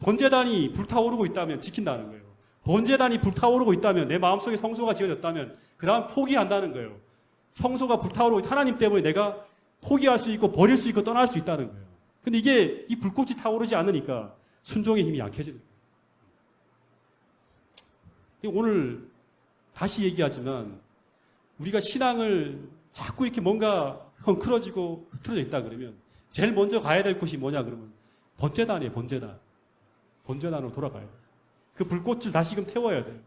번제단이 불타오르고 있다면 지킨다는 거예요. 번제단이 불타오르고 있다면, 내 마음속에 성소가 지어졌다면 그 다음 포기한다는 거예요. 성소가 불타오르고 하나님 때문에 내가 포기할 수 있고 버릴 수 있고 떠날 수 있다는 거예요. 근데 이게 이 불꽃이 타오르지 않으니까 순종의 힘이 약해지는 거예요. 오늘 다시 얘기하지만 우리가 신앙을 자꾸 이렇게 뭔가 헝클어지고 흐트러져 있다 그러면 제일 먼저 가야 될 곳이 뭐냐 그러면 번제단이에요. 번제단. 번제단으로 돌아가야 돼요. 그 불꽃을 다시금 태워야 돼요.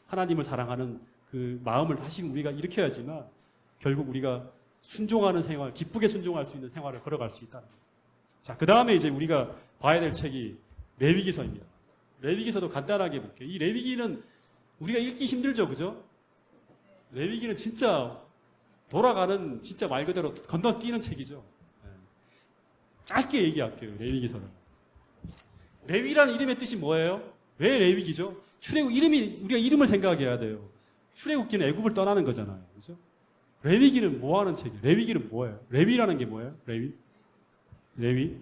하나님을 사랑하는 그 마음을 다시금 우리가 일으켜야지만 결국 우리가 순종하는 생활, 기쁘게 순종할 수 있는 생활을 걸어갈 수 있다. 자, 그 다음에 이제 우리가 봐야 될 책이 레위기서입니다. 레위기서도 간단하게 볼게요. 이 레위기는 우리가 읽기 힘들죠, 그죠? 레위기는 진짜 돌아가는 진짜 말 그대로 건너뛰는 책이죠. 짧게 얘기할게요, 레위기서는. 레위라는 이름의 뜻이 뭐예요? 왜 레위기죠? 출애굽 이름이 우리가 이름을 생각해야 돼요. 출애굽기는 애굽을 떠나는 거잖아요, 그죠? 레위기는 뭐 하는 책이에요? 레위기는 뭐예요? 레위라는 게 뭐예요? 레위?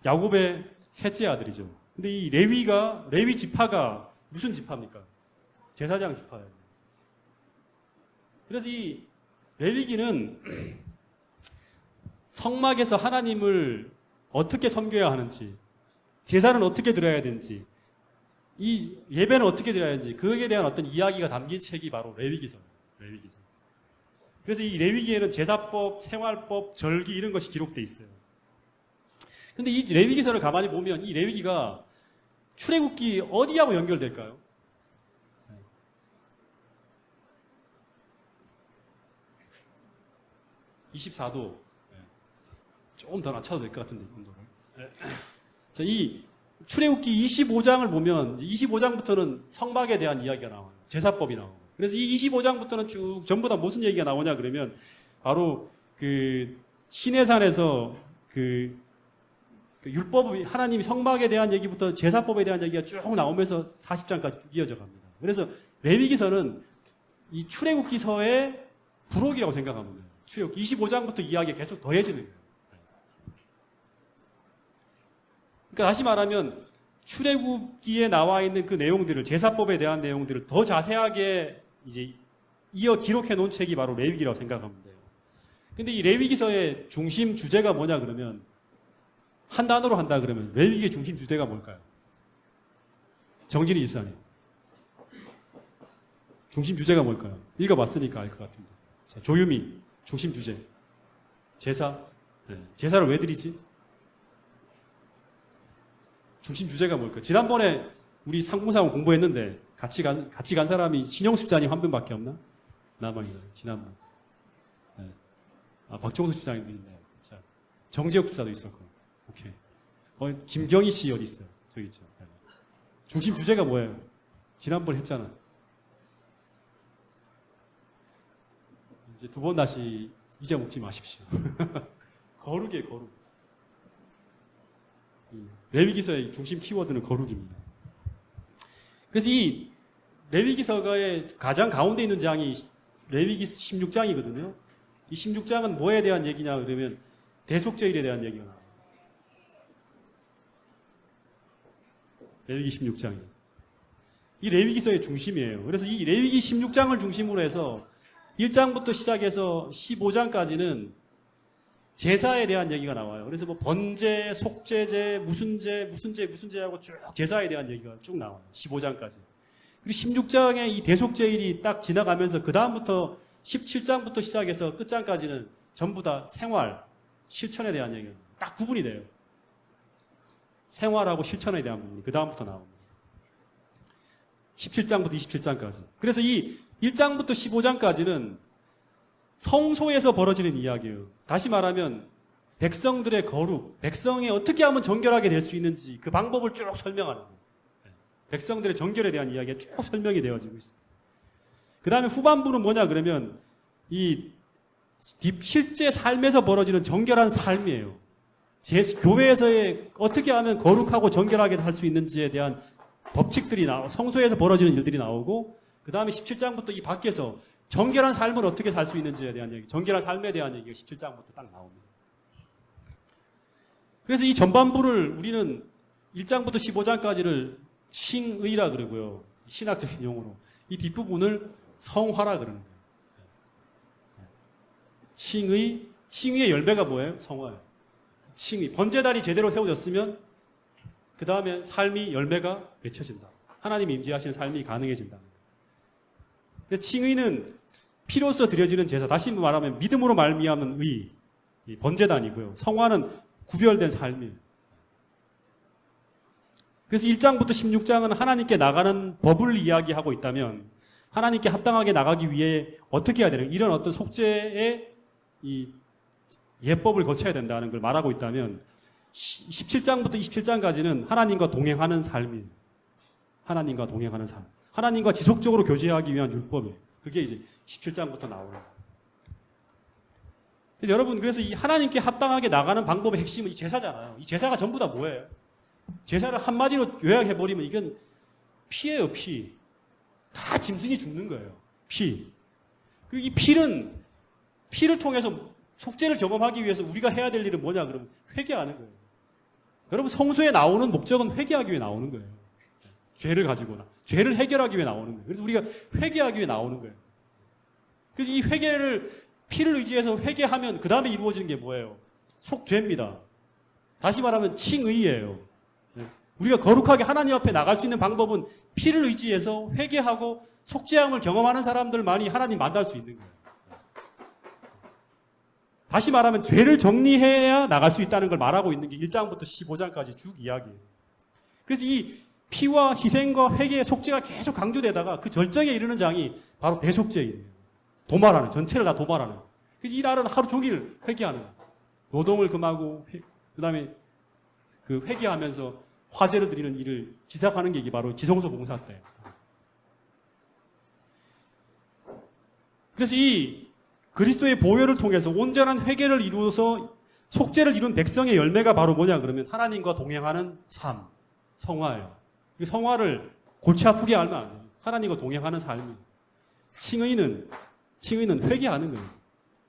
야곱의 셋째 아들이죠. 근데 이 레위 지파가 무슨 지파입니까? 제사장 지파예요. 그래서 이 레위기는 성막에서 하나님을 어떻게 섬겨야 하는지, 제사는 어떻게 드려야 되는지, 이 예배는 어떻게 드려야 하는지, 그에 대한 어떤 이야기가 담긴 책이 바로 레위기서예요. 레위기서. 그래서 이 레위기에는 제사법, 생활법, 절기 이런 것이 기록되어 있어요. 근데 이 레위기서를 가만히 보면 이 레위기가 출애굽기 어디하고 연결될까요? 24도. 조금 더 낮춰도 될 것 같은데, 온도를. 자, 이 출애굽기 25장을 보면 25장부터는 성막에 대한 이야기가 나와요. 제사법이 나오고. 그래서 이 25장부터는 쭉 전부 다 무슨 얘기가 나오냐 그러면 바로 그 시내산에서 그 율법, 하나님 성막에 대한 얘기부터 제사법에 대한 얘기가 쭉 나오면서 40장까지 쭉 이어져 갑니다. 그래서 레위기서는 이 출애굽기서의 부록이라고 생각하면 돼요. 출애굽기 25장부터 이야기가 계속 더해지는 거예요. 그러니까 다시 말하면 출애굽기에 나와 있는 그 내용들을, 제사법에 대한 내용들을 더 자세하게 이제 이어 기록해 놓은 책이 바로 레위기라고 생각하면 돼요. 근데 이 레위기서의 중심 주제가 뭐냐 그러면 한 단어로 한다 그러면 레위기의 중심 주제가 뭘까요? 정진희 집사님. 중심 주제가 뭘까요? 읽어봤으니까 알 것 같은데. 자, 조유미 중심 주제. 제사. 네. 제사를 왜 드리지? 중심 주제가 뭘까요? 지난번에 우리 상봉사원 공부했는데 같이 간 사람이 신영수 집사님 한 분밖에 없나? 남아있나요? 지난번. 네. 아, 박종석 집사님도 있네요. 자, 정지혁 집사도 있었고. 오케이. 김경희 씨 어디 있어요? 저기 있죠. 네. 중심 주제가 뭐예요? 지난번 했잖아. 이제 두 번 다시 잊어먹지 마십시오. 거룩이에요, 거룩. 레위기서의 중심 키워드는 거룩입니다. 그래서 이 레위기서가의 가장 가운데 있는 장이 레위기 16장이거든요. 이 16장은 뭐에 대한 얘기냐 그러면 대속죄일에 대한 얘기가 나와요. 레위기 16장이. 이 레위기서의 중심이에요. 그래서 이 레위기 16장을 중심으로 해서 1장부터 시작해서 15장까지는 제사에 대한 얘기가 나와요. 그래서 뭐 번제, 속죄제, 무슨 제하고 쭉 제사에 대한 얘기가 쭉 나와요. 15장까지. 그리고 16장의 이 대속죄일이 딱 지나가면서 그 다음부터 17장부터 시작해서 끝장까지는 전부 다 생활, 실천에 대한 얘기가 딱 구분이 돼요. 생활하고 실천에 대한 부분이 그 다음부터 나옵니다. 17장부터 27장까지. 그래서 이 1장부터 15장까지는 성소에서 벌어지는 이야기예요. 다시 말하면 백성들의 거룩, 백성이 어떻게 하면 정결하게 될 수 있는지 그 방법을 쭉 설명하는 거예요. 백성들의 정결에 대한 이야기가 쭉 설명이 되어지고 있어요. 그 다음에 후반부는 뭐냐 그러면 이 실제 삶에서 벌어지는 정결한 삶이에요. 교회에서의 어떻게 하면 거룩하고 정결하게 할 수 있는지에 대한 법칙들이 성소에서 벌어지는 일들이 나오고 그 다음에 17장부터 이 밖에서 정결한 삶을 어떻게 살 수 있는지에 대한 얘기, 정결한 삶에 대한 얘기가 17장부터 딱 나옵니다. 그래서 이 전반부를 우리는 1장부터 15장까지를 칭의라 그러고요. 신학적인 용어로. 이 뒷부분을 성화라 그러는 거예요. 칭의의 열매가 뭐예요? 성화예요. 칭의. 번제단이 제대로 세워졌으면 그 다음에 삶이 열매가 맺혀진다. 하나님이 임재하시는 삶이 가능해진다. 칭의는 피로써 드려지는 제사. 다시 말하면 믿음으로 말미암는 의. 번제단이고요. 성화는 구별된 삶이에요. 그래서 1장부터 16장은 하나님께 나가는 법을 이야기하고 있다면 하나님께 합당하게 나가기 위해 어떻게 해야 되는 이런 어떤 속죄의 이 예법을 거쳐야 된다는 걸 말하고 있다면 17장부터 27장까지는 하나님과 동행하는 삶이에요. 하나님과 동행하는 삶. 하나님과 지속적으로 교제하기 위한 율법이에요. 그게 이제 17장부터 나오는 거예요. 여러분, 그래서 이 하나님께 합당하게 나가는 방법의 핵심은 이 제사잖아요. 이 제사가 전부 다 뭐예요? 제사를 한마디로 요약해버리면 이건 피예요, 피. 다 짐승이 죽는 거예요. 피. 그리고 이 피를 통해서 속죄를 경험하기 위해서 우리가 해야 될 일은 뭐냐 그러면 회개하는 거예요. 여러분, 성소에 나오는 목적은 회개하기 위해 나오는 거예요. 죄를 가지거나 죄를 해결하기 위해 나오는 거예요. 그래서 우리가 회개하기 위해 나오는 거예요. 그래서 이 회개를 피를 의지해서 회개하면 그 다음에 이루어지는 게 뭐예요? 속죄입니다. 다시 말하면 칭의예요. 우리가 거룩하게 하나님 앞에 나갈 수 있는 방법은 피를 의지해서 회개하고 속죄함을 경험하는 사람들만이 하나님 만날 수 있는 거예요. 다시 말하면 죄를 정리해야 나갈 수 있다는 걸 말하고 있는 게 1장부터 15장까지 쭉 이야기예요. 그래서 이 피와 희생과 회개의 속죄가 계속 강조되다가 그 절정에 이르는 장이 바로 대속죄예요. 도말하는, 전체를 다 도말하는. 그래서 이 날은 하루 종일 회개하는 거예요. 노동을 금하고 그 다음에 그 회개하면서 화제를 드리는 일을 시작하는 게 이게 바로 지성소 봉사 때. 그래서 이 그리스도의 보혈을 통해서 온전한 회개를 이루어서 속죄를 이룬 백성의 열매가 바로 뭐냐 그러면 하나님과 동행하는 삶, 성화예요. 이 성화를 골치 아프게 알면 안 돼요. 하나님과 동행하는 삶이에요. 칭의는 회개하는 거예요.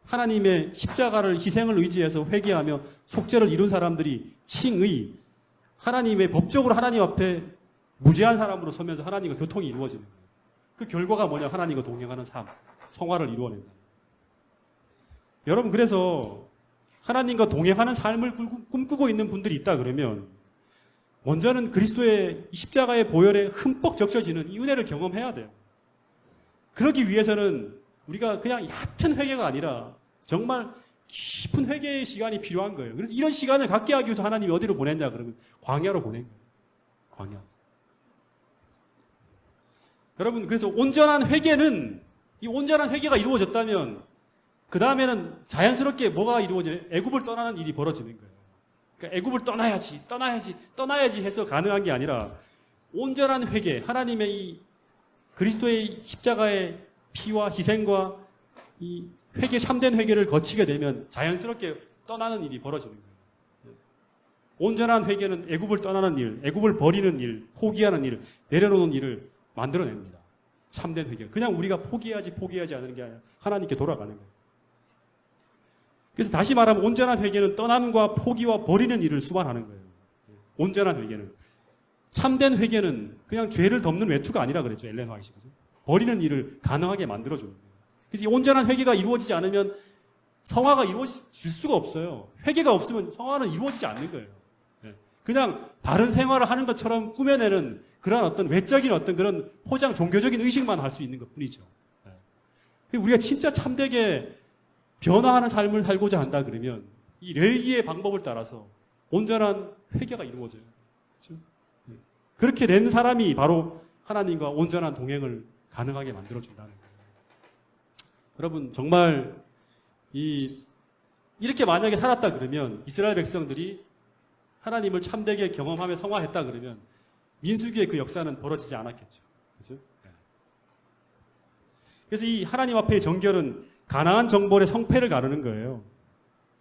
하나님의 십자가를 희생을 의지해서 회개하며 속죄를 이룬 사람들이 칭의, 하나님의 법적으로 하나님 앞에 무죄한 사람으로 서면서 하나님과 교통이 이루어지는 거예요. 그 결과가 뭐냐? 하나님과 동행하는 삶, 성화를 이루어낸다. 여러분, 그래서 하나님과 동행하는 삶을 꿈꾸고 있는 분들이 있다 그러면 먼저는 그리스도의 십자가의 보혈에 흠뻑 적셔지는 이 은혜를 경험해야 돼요. 그러기 위해서는 우리가 그냥 얕은 회개가 아니라 정말 깊은 회개의 시간이 필요한 거예요. 그래서 이런 시간을 갖게 하기 위해서 하나님이 어디로 보냈냐 그러면 광야로 보낸 거예요. 광야. 여러분, 그래서 온전한 회개는 이 온전한 회개가 이루어졌다면 그 다음에는 자연스럽게 뭐가 이루어져요? 애굽을 떠나는 일이 벌어지는 거예요. 그러니까 애굽을 떠나야지 해서 가능한 게 아니라 온전한 회개, 하나님의 이 그리스도의 십자가의 피와 희생과 이 회개, 참된 회개를 거치게 되면 자연스럽게 떠나는 일이 벌어지는 거예요. 온전한 회개는 애굽을 떠나는 일, 애굽을 버리는 일, 포기하는 일, 내려놓는 일을 만들어냅니다. 참된 회개. 그냥 우리가 포기하지 않는 게 아니라 하나님께 돌아가는 거예요. 그래서 다시 말하면 온전한 회개는 떠남과 포기와 버리는 일을 수반하는 거예요. 온전한 회개는. 참된 회개는 그냥 죄를 덮는 외투가 아니라 그랬죠. 엘렌 화이트. 버리는 일을 가능하게 만들어주는 거예요. 그래서 이 온전한 회개가 이루어지지 않으면 성화가 이루어질 수가 없어요. 회개가 없으면 성화는 이루어지지 않는 거예요. 그냥 다른 생활을 하는 것처럼 꾸며내는 그런 어떤 외적인 어떤 그런 포장, 종교적인 의식만 할 수 있는 것 뿐이죠. 우리가 진짜 참되게 변화하는 삶을 살고자 한다 그러면 이 레위기의 방법을 따라서 온전한 회개가 이루어져요. 그렇죠? 그렇게 된 사람이 바로 하나님과 온전한 동행을 가능하게 만들어준다는 거예요. 여러분, 정말 이렇게 만약에 살았다 그러면 이스라엘 백성들이 하나님을 참되게 경험하며 성화했다 그러면 민수기의 그 역사는 벌어지지 않았겠죠. 그렇죠? 그래서 이 하나님 앞의 정결은 가나안 정벌의 성패를 가르는 거예요.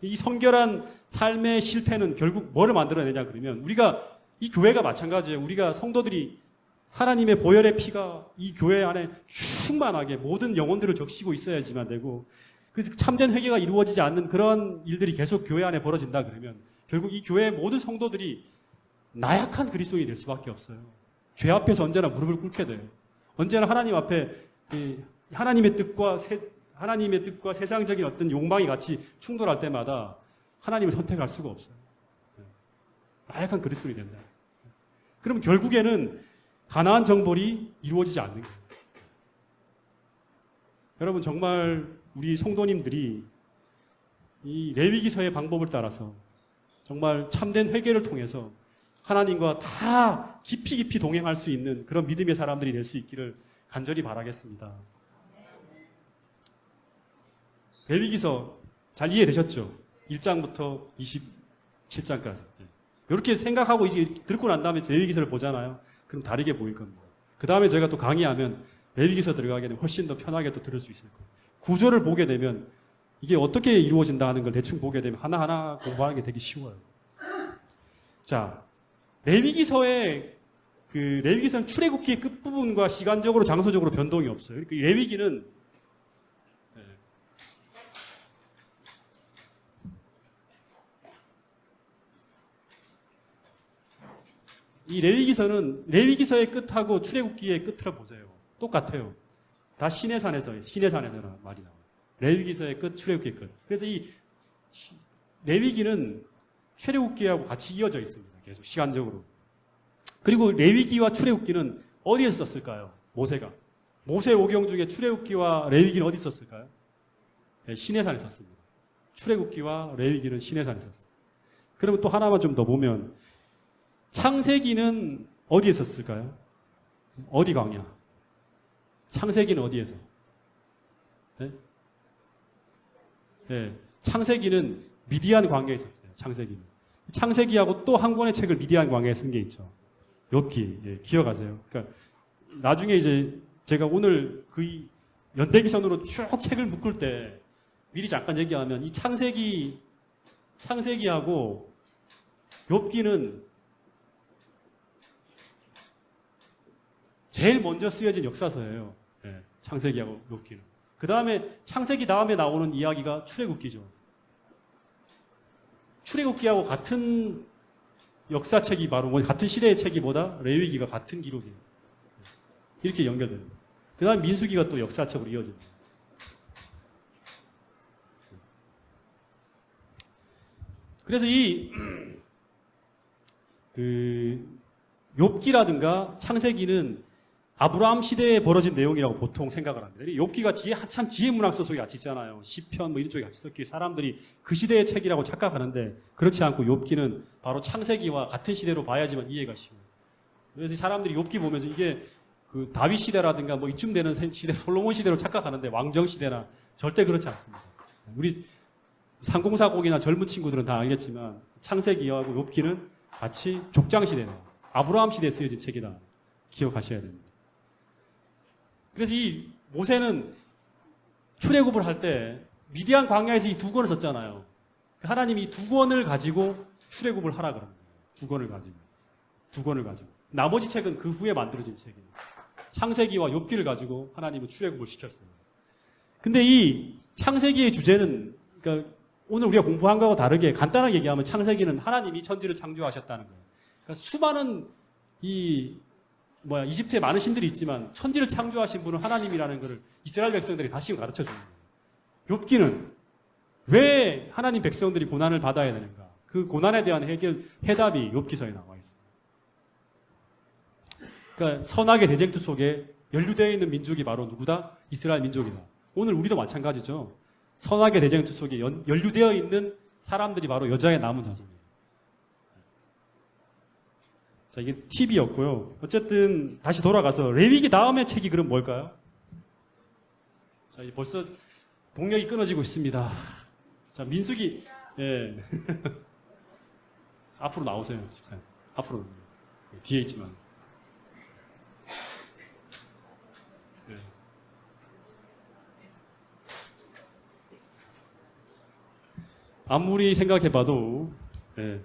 이 성결한 삶의 실패는 결국 뭐를 만들어내냐 그러면 우리가 이 교회가 마찬가지예요. 우리가 성도들이 하나님의 보혈의 피가 이 교회 안에 충만하게 모든 영혼들을 적시고 있어야지만 되고 그래서 참된 회개가 이루어지지 않는 그런 일들이 계속 교회 안에 벌어진다 그러면 결국 이 교회의 모든 성도들이 나약한 그리스도인이 될 수밖에 없어요. 죄 앞에서 언제나 무릎을 꿇게 돼요. 언제나 하나님 앞에 하나님의 뜻과 세상적인 어떤 욕망이 같이 충돌할 때마다 하나님을 선택할 수가 없어요. 나약한 그리스도인이 된다. 그럼 결국에는 가나안 정벌이 이루어지지 않는 거예요. 여러분 정말 우리 성도님들이 이 레위기서의 방법을 따라서 정말 참된 회개를 통해서 하나님과 다 깊이 동행할 수 있는 그런 믿음의 사람들이 될 수 있기를 간절히 바라겠습니다. 레위기서 잘 이해되셨죠? 1장부터 27장까지. 이렇게 생각하고 이게 듣고 난 다음에 레위기서를 보잖아요. 그럼 다르게 보일 겁니다. 그 다음에 제가 또 강의하면 레위기서 들어가게 되면 훨씬 더 편하게 또 들을 수 있을 거예요. 구조를 보게 되면 이게 어떻게 이루어진다 하는 걸 대충 보게 되면 하나하나 공부하는 게 되게 쉬워요. 자, 레위기서는 출애굽기의 끝부분과 시간적으로 장소적으로 변동이 없어요. 그러니까 레위기는 이 레위기서의 끝하고 출애굽기의 끝을 보세요. 똑같아요. 다 시내산에서 말이 나와요. 레위기서의 끝, 출애굽기의 끝. 그래서 이 레위기는 출애굽기하고 같이 이어져 있습니다. 계속 시간적으로. 그리고 레위기와 출애굽기는 어디에서 썼을까요? 모세가. 모세 오경 중에 출애굽기와 레위기는 어디 썼을까요? 네, 시내산에 썼습니다. 출애굽기와 레위기는 시내산에 썼어요. 그리고 또 하나만 좀 더 보면 창세기는 어디에 썼을까요? 어디 광야? 창세기는 어디에서? 네? 네, 창세기는 미디안 광야에 있었어요. 창세기하고 또 한 권의 책을 미디안 광야에 쓴 게 있죠. 욥기. 예, 기억하세요. 그러니까 나중에 이제 제가 오늘 그 연대기선으로 쭉 책을 묶을 때 미리 잠깐 얘기하면 이 창세기하고 욥기는 제일 먼저 쓰여진 역사서예요. 예, 창세기하고 욥기는. 그 다음에 창세기 다음에 나오는 이야기가 출애굽기죠. 출애굽기하고 같은 역사책이 바로 같은 시대의 책이 뭐다? 레위기가 같은 기록이에요. 이렇게 연결됩니다. 그 다음 민수기가 또 역사책으로 이어집니다. 그래서 욥기라든가 창세기는 아브라함 시대에 벌어진 내용이라고 보통 생각을 합니다. 욥기가 뒤에 한참 지혜 문학서 속에 같이 있잖아요. 시편 뭐 이런 쪽에 같이 섞여 사람들이 그 시대의 책이라고 착각하는데 그렇지 않고 욥기는 바로 창세기와 같은 시대로 봐야지만 이해가 쉬워요. 그래서 사람들이 욥기 보면서 이게 그 다윗 시대라든가 뭐 이쯤 되는 시대, 솔로몬 시대로 착각하는데 왕정 시대나 절대 그렇지 않습니다. 우리 상공사공이나 젊은 친구들은 다 알겠지만 창세기하고 욥기는 같이 족장 시대네요. 아브라함 시대에 쓰여진 책이다. 기억하셔야 됩니다. 그래서 이 모세는 출애굽을 할 때 미디안 광야에서 이 두 권을 썼잖아요. 하나님이 이 두 권을 가지고 출애굽을 하라 그럽니다. 두 권을 가지고. 나머지 책은 그 후에 만들어진 책이에요. 창세기와 욥기를 가지고 하나님은 출애굽을 시켰어요. 근데 이 창세기의 주제는 그러니까 오늘 우리가 공부한 거하고 다르게 간단하게 얘기하면 창세기는 하나님이 천지를 창조하셨다는 거예요. 그러니까 수많은 이집트에 많은 신들이 있지만 천지를 창조하신 분은 하나님이라는 것을 이스라엘 백성들이 다시 가르쳐 주는 거예요. 욥기는 왜 하나님 백성들이 고난을 받아야 되는가? 그 고난에 대한 해답이 욥기서에 나와 있어요. 그러니까 선악의 대쟁투 속에 연루되어 있는 민족이 바로 누구다? 이스라엘 민족이다. 오늘 우리도 마찬가지죠. 선악의 대쟁투 속에 연루되어 있는 사람들이 바로 여자의 남은 자손이에요. 자, 이게 팁이었고요. 어쨌든 다시 돌아가서 레위기 다음의 책이 그럼 뭘까요? 자, 벌써 동력이 끊어지고 있습니다. 자, 민수기. 예. 앞으로 나오세요, 집사님. 앞으로. 뒤에 있지만. 예. 아무리 생각해봐도, 예.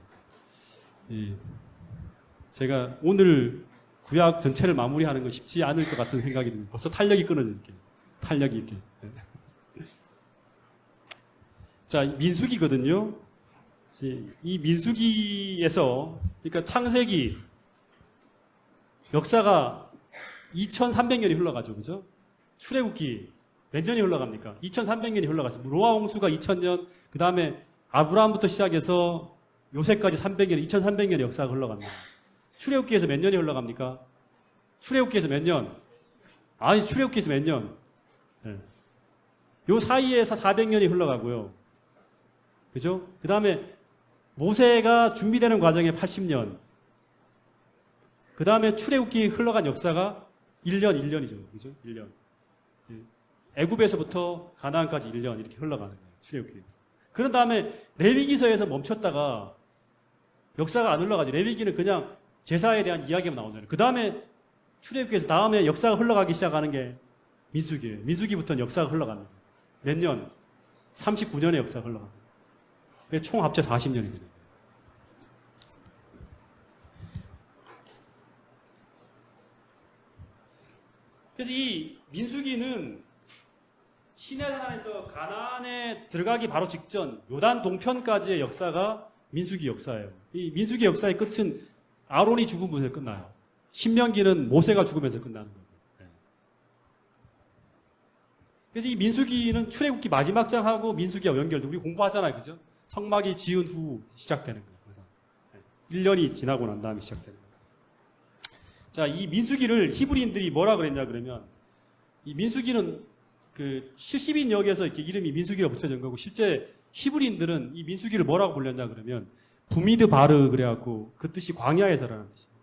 제가 오늘 구약 전체를 마무리하는 건 쉽지 않을 것 같은 생각이 듭니다. 벌써 탄력이 끊어질게요. 탄력이 이렇게. 자, 민수기거든요. 이 민수기에서, 그러니까 창세기, 역사가 2300년이 흘러가죠. 그죠? 출애굽기 몇 년이 흘러갑니까? 2300년이 흘러갔어요. 노아 홍수가 2000년, 그 다음에 아브라함부터 시작해서 요새까지 300년, 2300년의 역사가 흘러갑니다. 출애굽기에서 몇 년이 흘러갑니까? 출애굽기에서 몇 년? 아니, 출애굽기에서 몇 년? 네. 요 사이에서 400년이 흘러가고요. 그죠? 그 다음에 모세가 준비되는 과정에 80년. 그 다음에 출애굽기 흘러간 역사가 1년이죠. 그죠? 1년. 예. 애굽에서부터 가나안까지 1년 이렇게 흘러가는 거예요. 출애굽기 역사. 그런 다음에 레위기서에서 멈췄다가 역사가 안 흘러가지. 레위기는 그냥 제사에 대한 이야기만 나오잖아요. 그 다음에 출애굽기에서 다음에 역사가 흘러가기 시작하는 게 민수기예요. 민수기부터는 역사가 흘러갑니다. 몇 년? 39년의 역사가 흘러갑니다. 총 합쳐 40년이 되는 거예요. 그래서 이 민수기는 시내산에서 가나안에 들어가기 바로 직전 요단 동편까지의 역사가 민수기 역사예요. 이 민수기 역사의 끝은 아론이 죽으면서 끝나요. 신명기는 모세가 죽으면서 끝나는 거예요. 그래서 이 민수기는 출애굽기 마지막 장하고 민수기와 연결돼. 우리 공부하잖아요. 그죠? 성막이 지은 후 시작되는 거예요. 그래서 1년이 지나고 난 다음에 시작되는 거예요. 자, 이 민수기를 히브리인들이 뭐라 그랬냐 그러면 이 민수기는 그 70인 역에서 이렇게 이름이 민수기가 붙여진 거고 실제 히브리인들은 이 민수기를 뭐라고 불렸냐 그러면 부미드 바르 그래갖고 그 뜻이 광야에서라는 뜻이에요.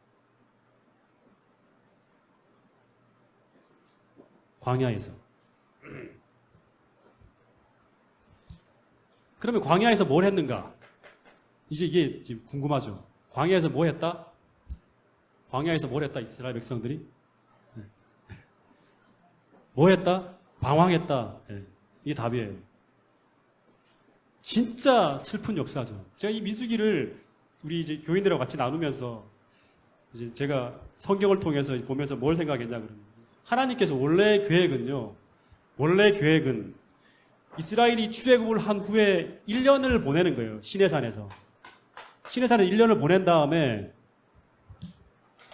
광야에서. 그러면 광야에서 뭘 했는가? 이제 이게 지금 궁금하죠. 광야에서 뭐 했다? 광야에서 뭘 했다? 이스라엘 백성들이? 네. 뭐 했다? 방황했다. 네. 이게 답이에요. 진짜 슬픈 역사죠. 제가 이 민수기를 우리 이제 교인들하고 같이 나누면서 이제 제가 성경을 통해서 보면서 뭘 생각했냐 그러면 하나님께서 원래 계획은 이스라엘이 출애굽을 한 후에 1년을 보내는 거예요. 시내산에서. 시내산에 1년을 보낸 다음에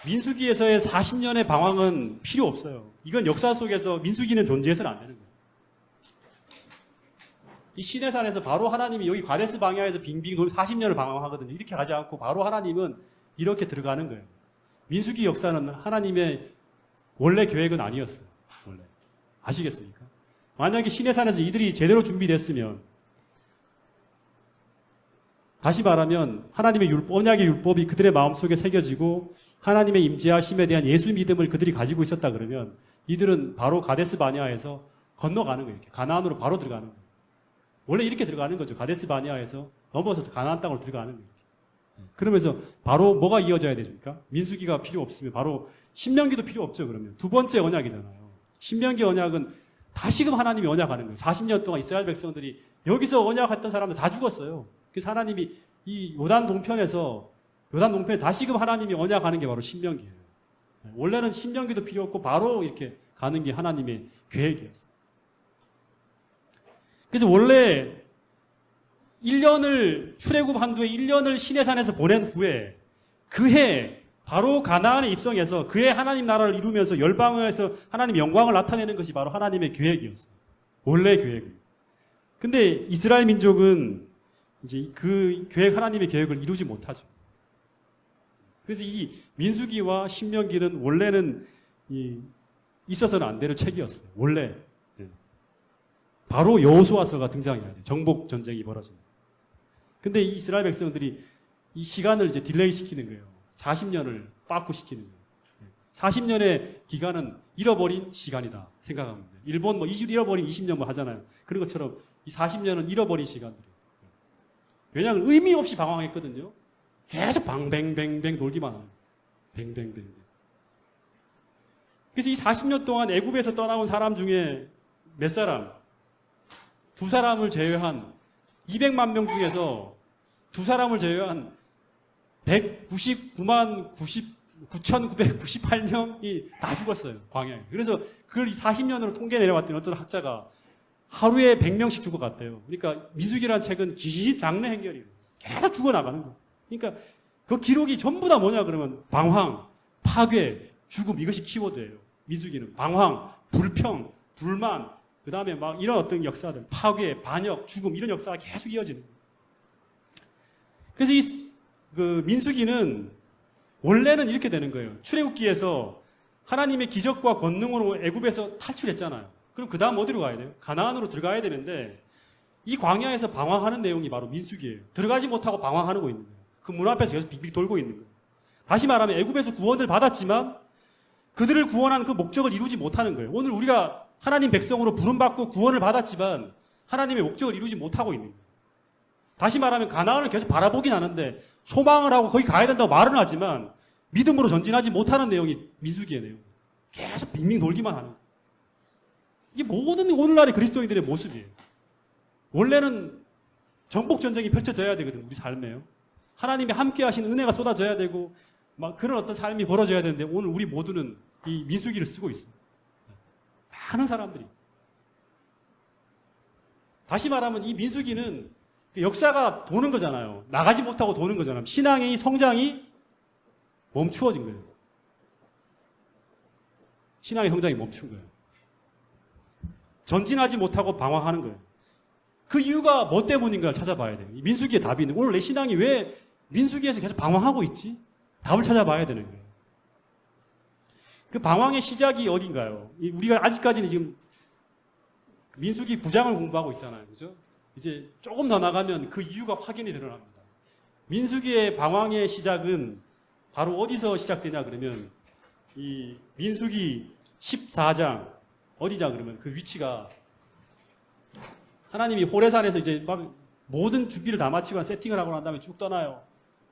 민수기에서의 40년의 방황은 필요 없어요. 이건 역사 속에서 민수기는 존재해서는 안 되는 거예요. 이 시내산에서 바로 하나님이 여기 가데스 방야에서 빙빙 40년을 방황하거든요. 이렇게 가지 않고 바로 하나님은 이렇게 들어가는 거예요. 민수기 역사는 하나님의 원래 계획은 아니었어요. 원래. 아시겠습니까? 만약에 시내산에서 이들이 제대로 준비됐으면 다시 말하면 하나님의 언약의 율법이 그들의 마음속에 새겨지고 하나님의 임재하심에 대한 예수 믿음을 그들이 가지고 있었다 그러면 이들은 바로 가데스 바냐에서 건너가는 거예요. 이렇게 가나안으로 바로 들어가는 거예요. 원래 이렇게 들어가는 거죠. 가데스 바냐에서 넘어서 가나안 땅으로 들어가는 거예요. 그러면서 바로 뭐가 이어져야 되십니까? 민수기가 필요 없으면 바로 신명기도 필요 없죠. 그러면 두 번째 언약이잖아요. 신명기 언약은 다시금 하나님이 언약하는 거예요. 40년 동안 이스라엘 백성들이 여기서 언약했던 사람들 다 죽었어요. 그래서 하나님이 이 요단 동편에 다시금 하나님이 언약하는 게 바로 신명기예요. 원래는 신명기도 필요 없고 바로 이렇게 가는 게 하나님의 계획이었어요. 그래서 원래 1년을 출애굽한 후에 1년을 시내산에서 보낸 후에 그해 바로 가나안에 입성해서 그해 하나님 나라를 이루면서 열방에서 하나님의 영광을 나타내는 것이 바로 하나님의 계획이었어요. 원래 계획은. 근데 이스라엘 민족은 이제 그 계획, 하나님의 계획을 이루지 못하죠. 그래서 이 민수기와 신명기는 원래는 있어서는 안 될 책이었어요. 원래. 바로 여호수아서가 등장해야 돼요. 정복 전쟁이 벌어집니다. 근데 이 이스라엘 백성들이 이 시간을 이제 딜레이 시키는 거예요. 40년을 빠꾸 시키는 거예요. 40년의 기간은 잃어버린 시간이다 생각합니다. 일본 잃어버린 20년 하잖아요. 그런 것처럼 이 40년은 잃어버린 시간들이에요. 왜냐하면 의미 없이 방황했거든요. 계속 방뱅뱅뱅 돌기만 하는 뱅뱅뱅. 그래서 이 40년 동안 애굽에서 떠나온 사람 중에 몇 사람? 두 사람을 제외한 200만 명 중에서 두 사람을 제외한 199만 9,998명이 다 죽었어요. 광야에. 그래서 그걸 40년으로 통계 내려봤더니 어떤 학자가 하루에 100명씩 죽어갔대요. 그러니까 민수기라는 책은 장래 행렬이에요. 계속 죽어나가는 거예요. 그러니까 그 기록이 전부 다 뭐냐 그러면 방황, 파괴, 죽음 이것이 키워드예요. 민수기는 방황, 불평, 불만, 그 다음에 막 이런 어떤 역사들, 파괴, 반역, 죽음 이런 역사가 계속 이어지는 거예요. 그래서 그 민수기는 원래는 이렇게 되는 거예요. 출애굽기에서 하나님의 기적과 권능으로 애굽에서 탈출했잖아요. 그럼 그 다음 어디로 가야 돼요? 가나안으로 들어가야 되는데 이 광야에서 방황하는 내용이 바로 민수기예요. 들어가지 못하고 방황하고 있는 거예요. 그 문 앞에서 계속 빅빅 돌고 있는 거예요. 다시 말하면 애굽에서 구원을 받았지만 그들을 구원한 그 목적을 이루지 못하는 거예요. 오늘 우리가 하나님 백성으로 부름받고 구원을 받았지만 하나님의 목적을 이루지 못하고 있는 거예요. 다시 말하면 가나안을 계속 바라보긴 하는데 소망을 하고 거기 가야 된다고 말은 하지만 믿음으로 전진하지 못하는 내용이 민수기의 내용. 계속 빙빙 돌기만 하는 거예요. 이게 모든 오늘날의 그리스도인들의 모습이에요. 원래는 정복 전쟁이 펼쳐져야 되거든, 우리 삶에요. 하나님이 함께 하시는 은혜가 쏟아져야 되고 막 그런 어떤 삶이 벌어져야 되는데 오늘 우리 모두는 이 민수기를 쓰고 있어요. 많은 사람들이. 다시 말하면 이 민수기는 역사가 도는 거잖아요. 나가지 못하고 도는 거잖아요. 신앙의 성장이 멈추어진 거예요. 신앙의 성장이 멈춘 거예요. 전진하지 못하고 방황하는 거예요. 그 이유가 뭐 때문인가를 찾아봐야 돼요. 민수기의 답이 있는 거예요. 오늘 내 신앙이 왜 민수기에서 계속 방황하고 있지? 답을 찾아봐야 되는 거예요. 그 방황의 시작이 어딘가요? 우리가 아직까지는 지금 민수기 9장을 공부하고 있잖아요. 그죠? 이제 조금 더 나가면 그 이유가 확연히 드러납니다. 민수기의 방황의 시작은 바로 어디서 시작되냐 그러면 이 민수기 14장 어디냐 그러면 그 위치가 하나님이 호레산에서 이제 막 모든 준비를 다 마치고 세팅을 하고 난 다음에 쭉 떠나요.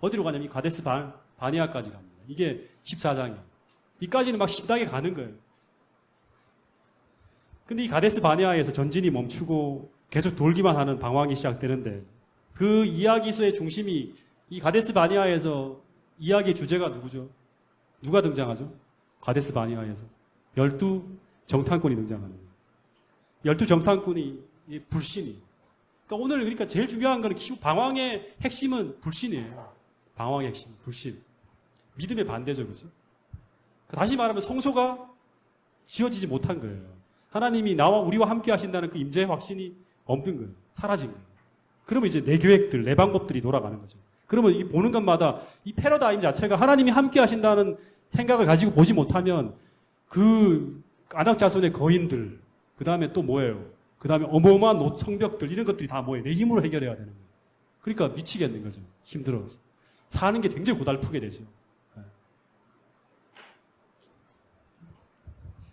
어디로 가냐면 이 가데스 바네아까지 갑니다. 이게 14장이에요. 이까지는 막 신나게 가는 거예요. 근데 이 가데스 바네아에서 전진이 멈추고 계속 돌기만 하는 방황이 시작되는데 그 이야기서의 중심이 이 가데스 바네아에서 이야기의 주제가 누구죠? 누가 등장하죠? 가데스 바네아에서 12 정탐꾼이 등장하는 거예요. 12 정탐꾼이 불신이. 그러니까 오늘 그러니까 제일 중요한 거는 방황의 핵심은 불신이에요. 방황의 핵심, 불신. 믿음의 반대죠, 그죠? 다시 말하면 성소가 지어지지 못한 거예요. 하나님이 나와 우리와 함께 하신다는 그 임재의 확신이 없는 거예요. 사라진 거예요. 그러면 이제 내 계획들, 내 방법들이 돌아가는 거죠. 그러면 이 보는 것마다 이 패러다임 자체가 하나님이 함께 하신다는 생각을 가지고 보지 못하면 그 아낙 자손의 거인들, 그 다음에 또 뭐예요? 그 다음에 어마어마한 성벽들, 이런 것들이 다 뭐예요? 내 힘으로 해결해야 되는 거예요. 그러니까 미치겠는 거죠. 힘들어서. 사는 게 굉장히 고달프게 되죠.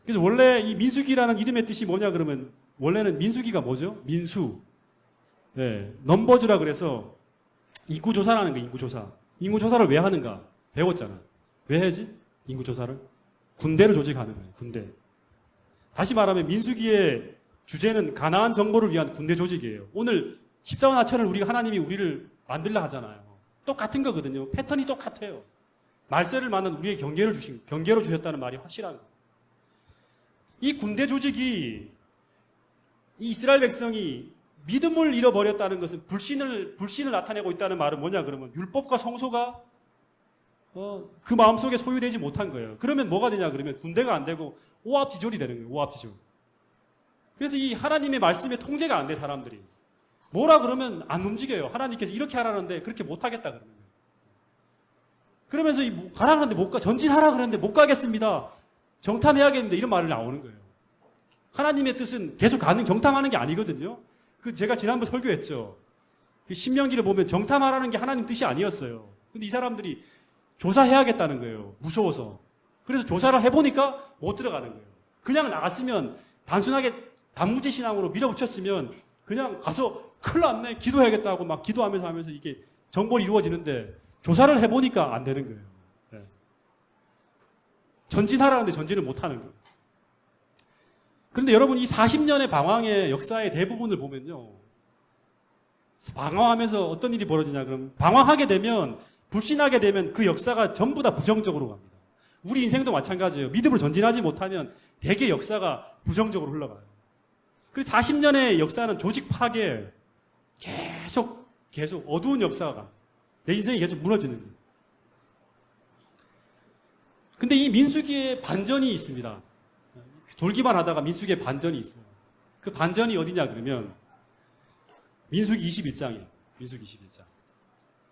그래서 원래 이 민수기라는 이름의 뜻이 뭐냐 그러면 원래는 민수기가 뭐죠? 민수. 네, 넘버즈라 그래서 인구조사라는 거예요. 인구조사. 인구조사를 왜 하는가? 배웠잖아. 왜 해야지? 인구조사를? 군대를 조직하는 거예요. 군대. 다시 말하면 민수기의 주제는 가나안 정복을 위한 군대 조직이에요. 오늘 십자군 하천을 하나님이 우리를 만들라 하잖아요. 똑같은 거거든요. 패턴이 똑같아요. 말세를 맞는 우리의 경계로 주셨다는 말이 확실한 거예요. 이 군대 조직이 이 이스라엘 백성이 믿음을 잃어버렸다는 것은 불신을 나타내고 있다는 말은 뭐냐 그러면 율법과 성소가 그 마음속에 소유되지 못한 거예요. 그러면 뭐가 되냐 그러면 군대가 안 되고 오합지졸이 되는 거예요. 오합지졸. 그래서 이 하나님의 말씀에 통제가 안 돼 사람들이. 뭐라 그러면 안 움직여요. 하나님께서 이렇게 하라는데 그렇게 못하겠다 그러는 거예요. 그러면서 가라 그러는데 못 가, 전진하라 그러는데 못 가겠습니다. 정탐해야겠는데 이런 말이 나오는 거예요. 하나님의 뜻은 계속 정탐하는 게 아니거든요. 제가 지난번 설교했죠. 신명기를 보면 정탐하라는 게 하나님 뜻이 아니었어요. 근데 이 사람들이 조사해야겠다는 거예요. 무서워서. 그래서 조사를 해보니까 못 들어가는 거예요. 그냥 나갔으면 단순하게 단무지 신앙으로 밀어붙였으면 그냥 가서 큰일 났네 기도해야겠다고 막 기도하면서 하면서 이게 정벌이 이루어지는데 조사를 해보니까 안 되는 거예요. 네. 전진하라는데 전진을 못하는 거예요. 그런데 여러분 이 40년의 방황의 역사의 대부분을 보면요. 방황하면서 어떤 일이 벌어지냐 그러면 방황하게 되면 불신하게 되면 그 역사가 전부 다 부정적으로 갑니다. 우리 인생도 마찬가지예요. 믿음으로 전진하지 못하면 대개 역사가 부정적으로 흘러가요. 그래서 40년의 역사는 조직 파괴 계속 어두운 역사가 내 인생이 계속 무너지는 거예요. 근데 이 민수기에 반전이 있습니다. 돌기만 하다가 민수기에 반전이 있어요. 그 반전이 어디냐 그러면 민수기 21장이에요. 민수기 21장.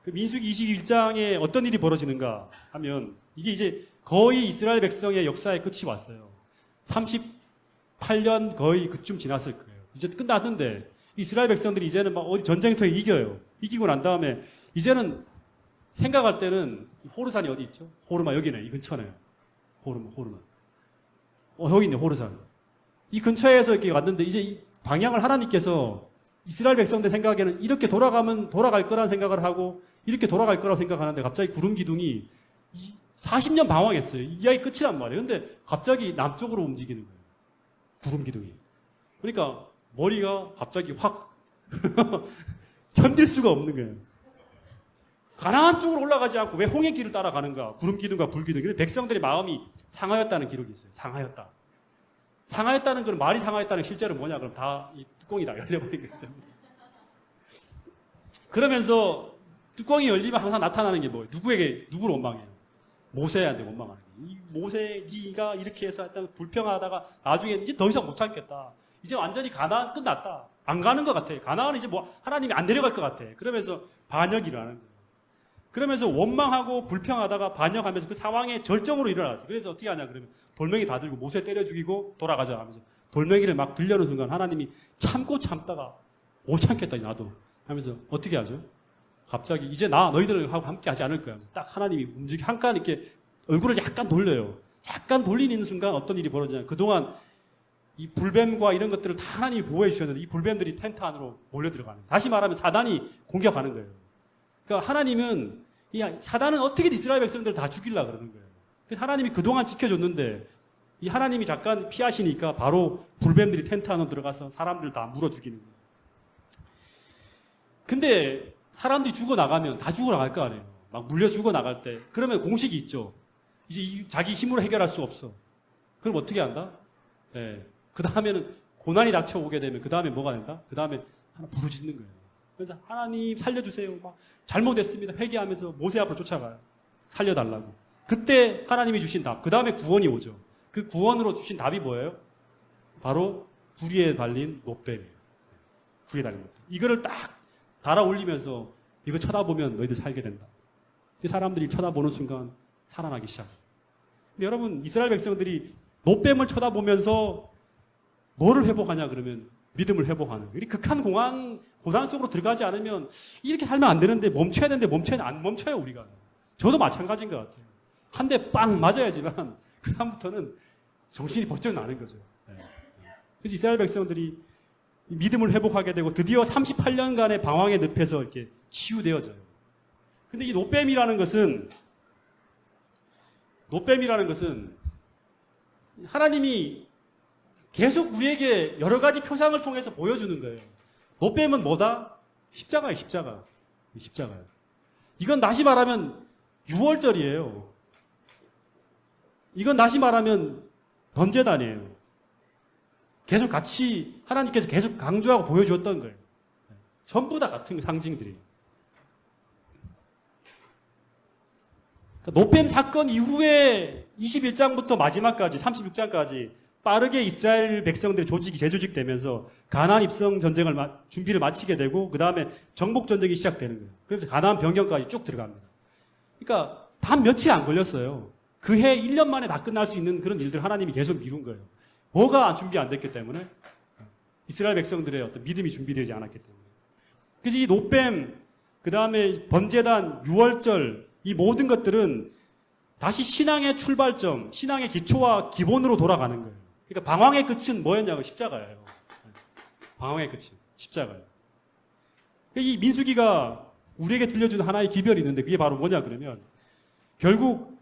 그 민수기 21장에 어떤 일이 벌어지는가 하면 이게 이제 거의 이스라엘 백성의 역사의 끝이 왔어요. 38년 거의 그쯤 지났을 거예요. 이제 끝났는데 이스라엘 백성들이 이제는 막 어디 전쟁터에 이겨요. 이기고 난 다음에 이제는 생각할 때는 호르산이 어디 있죠? 호르마 여기네. 이 근처네요. 호르마. 여기 있네. 호르산. 이 근처에서 이렇게 왔는데 이제 이 방향을 하나님께서 이스라엘 백성들 생각에는 이렇게 돌아가면 돌아갈 거라는 생각을 하고 이렇게 돌아갈 거라고 생각하는데 갑자기 구름 기둥이 40년 방황했어요. 이 이야기 끝이란 말이에요. 근데 갑자기 남쪽으로 움직이는 거예요. 구름 기둥이. 그러니까 머리가 갑자기 확 견딜 수가 없는 거예요. 가나안 쪽으로 올라가지 않고 왜 홍해 길을 따라가는가? 구름 기둥과 불 기둥. 근데 백성들의 마음이 상하였다는 기록이 있어요. 상하였다. 상하였다는 건 말이 상하였다는 게 실제로 뭐냐? 그럼 다 이 뚜껑이 다 열려버리겠죠. 그러면서 뚜껑이 열리면 항상 나타나는 게 뭐예요? 누구를 원망해요? 모세한테 원망하는 거예요. 이 모세, 네가 이렇게 해서 일단 불평하다가 나중에 이제 더 이상 못 참겠다. 이제 완전히 가나안 끝났다. 안 가는 것 같아. 가나안은 이제 뭐 하나님이 안 내려갈 것 같아. 그러면서 반역이 일어나는 거예요. 그러면서 원망하고 불평하다가 반역하면서 그 상황의 절정으로 일어났어요. 그래서 어떻게 하냐 그러면 돌멩이 다 들고 모세 때려 죽이고 돌아가자 하면서 돌멩이를 막 들려는 순간 하나님이 참다가 못 참겠다 나도 하면서 어떻게 하죠? 갑자기 이제 나 너희들하고 함께 하지 않을 거야. 딱 하나님이 잠깐 이렇게 얼굴을 약간 돌려요. 약간 돌리는 순간 어떤 일이 벌어지냐. 그동안 이 불뱀과 이런 것들을 다 하나님이 보호해 주셨는데 이 불뱀들이 텐트 안으로 몰려 들어가는 거예요. 다시 말하면 사단이 공격하는 거예요. 그러니까 하나님은 사단은 어떻게든 이스라엘 백성들을 다 죽이려고 그러는 거예요. 그래서 하나님이 그동안 지켜줬는데 이 하나님이 잠깐 피하시니까 바로 불뱀들이 텐트 안으로 들어가서 사람들 다 물어 죽이는 거예요. 근데 사람들이 죽어나가면 다 죽어나갈 거 아니에요. 막 물려 죽어나갈 때 그러면 공식이 있죠. 이제 자기 힘으로 해결할 수 없어. 그럼 어떻게 한다? 그 다음에는 고난이 닥쳐오게 되면 그 다음에 뭐가 된다? 그 다음에 하나 부르짖는 거예요. 그래서 하나님 살려주세요. 막 잘못했습니다. 회개하면서 모세 앞으로 쫓아가요. 살려달라고. 그때 하나님이 주신 답. 그 다음에 구원이 오죠. 그 구원으로 주신 답이 뭐예요? 바로 불 위에 달린 노뱀이에요. 불 위에 달린 노뱀. 이거를 딱 달아 올리면서 이거 쳐다보면 너희들 살게 된다. 이 사람들이 쳐다보는 순간 살아나기 시작해요. 근데 여러분 이스라엘 백성들이 노뱀을 쳐다보면서 뭐를 회복하냐 그러면 믿음을 회복하는 거예요. 극한 고난 속으로 들어가지 않으면 이렇게 살면 안 되는데 멈춰야 되는데 안 멈춰요 우리가. 저도 마찬가지인 것 같아요. 한 대 빵 맞아야지만 그 다음부터는 정신이 번쩍 나는 거죠. 그래서 이스라엘 백성들이 믿음을 회복하게 되고 드디어 38년간의 방황의 늪에서 이렇게 치유되어져요. 근데 이 노뱀이라는 것은 하나님이 계속 우리에게 여러 가지 표상을 통해서 보여주는 거예요. 노뱀은 뭐다? 십자가예요, 십자가예요. 이건 다시 말하면 유월절이에요. 이건 다시 말하면 번제단이에요. 계속 같이 하나님께서 계속 강조하고 보여주었던 거예요. 전부 다 같은 상징들이에요. 그러니까 노뱀 사건 이후에 21장부터 마지막까지 36장까지 빠르게 이스라엘 백성들의 조직이 재조직되면서 가나안 입성 전쟁을 준비를 마치게 되고 그 다음에 정복 전쟁이 시작되는 거예요. 그래서 가나안 변경까지 쭉 들어갑니다. 그러니까 단 며칠 안 걸렸어요. 그 해 1년 만에 다 끝날 수 있는 그런 일들 하나님이 계속 미룬 거예요. 뭐가 준비 안 됐기 때문에 이스라엘 백성들의 어떤 믿음이 준비되지 않았기 때문에. 그래서 이 노뱀, 그 다음에 번제단, 유월절 이 모든 것들은 다시 신앙의 출발점, 신앙의 기초와 기본으로 돌아가는 거예요. 그러니까 방황의 끝은 뭐였냐고 십자가예요. 방황의 끝은 십자가예요. 이 민수기가 우리에게 들려주는 하나의 기별이 있는데 그게 바로 뭐냐 그러면 결국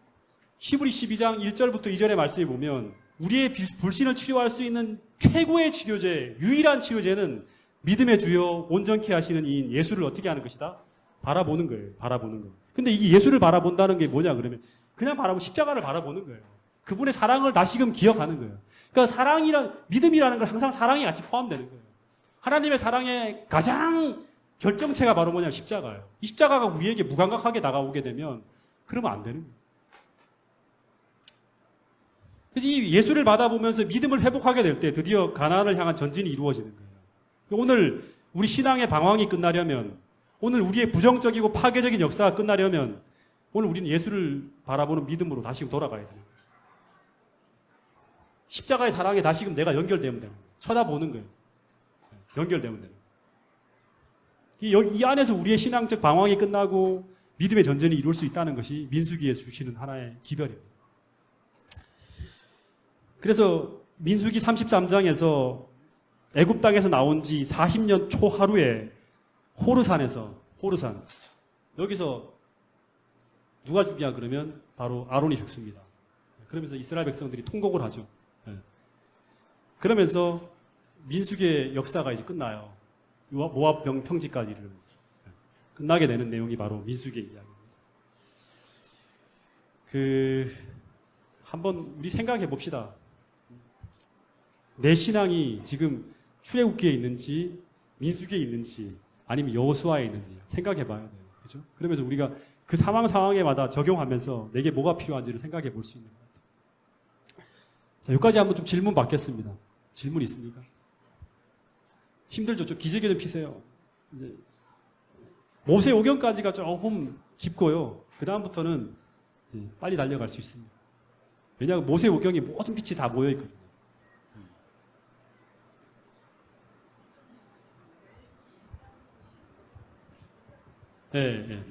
히브리 12장 1절부터 2절의 말씀에 보면 우리의 불신을 치료할 수 있는 최고의 치료제, 유일한 치료제는 믿음의 주여 온전케 하시는 이인 예수를 어떻게 하는 것이다? 바라보는 거예요. 바라보는 거예요. 근데 이 예수를 바라본다는 게 뭐냐 그러면 그냥 바라보고 십자가를 바라보는 거예요. 그분의 사랑을 다시금 기억하는 거예요. 그러니까 믿음이라는 건 항상 사랑이 같이 포함되는 거예요. 하나님의 사랑의 가장 결정체가 바로 뭐냐 십자가예요. 이 십자가가 우리에게 무감각하게 다가오게 되면 그러면 안 되는 거예요. 그래서 이 예수를 받아보면서 믿음을 회복하게 될 때 드디어 가나안을 향한 전진이 이루어지는 거예요. 오늘 우리 신앙의 방황이 끝나려면, 오늘 우리의 부정적이고 파괴적인 역사가 끝나려면 오늘 우리는 예수를 바라보는 믿음으로 다시금 돌아가야 돼요. 십자가의 사랑에 다시금 내가 연결되면 돼요. 쳐다보는 거예요. 연결되면 돼요. 이 안에서 우리의 신앙적 방황이 끝나고 믿음의 전쟁이 이룰 수 있다는 것이 민수기에 주시는 하나의 기별입니다. 그래서 민수기 33장에서 애굽 땅에서 나온 지 40년 초 하루에 호르산 여기서 누가 죽냐 그러면 바로 아론이 죽습니다. 그러면서 이스라엘 백성들이 통곡을 하죠. 그러면서 민수기의 역사가 이제 끝나요. 모압 평지까지 이르면서 끝나게 되는 내용이 바로 민수기의 이야기입니다. 한번 우리 생각해 봅시다. 내 신앙이 지금 출애굽기에 있는지 민수기에 있는지 아니면 여호수아에 있는지 생각해 봐야 돼요. 그죠? 그러면서 우리가 그 상황마다 적용하면서 내게 뭐가 필요한지를 생각해 볼 수 있는 것 같아요. 자, 여기까지 한번 좀 질문 받겠습니다. 질문 있습니까? 힘들죠? 좀 기세게 좀 피세요. 이제 모세오경까지가 조금 깊고요. 그 다음부터는 빨리 달려갈 수 있습니다. 왜냐하면 모세오경이 모든 빛이 다 모여 있거든요. 네.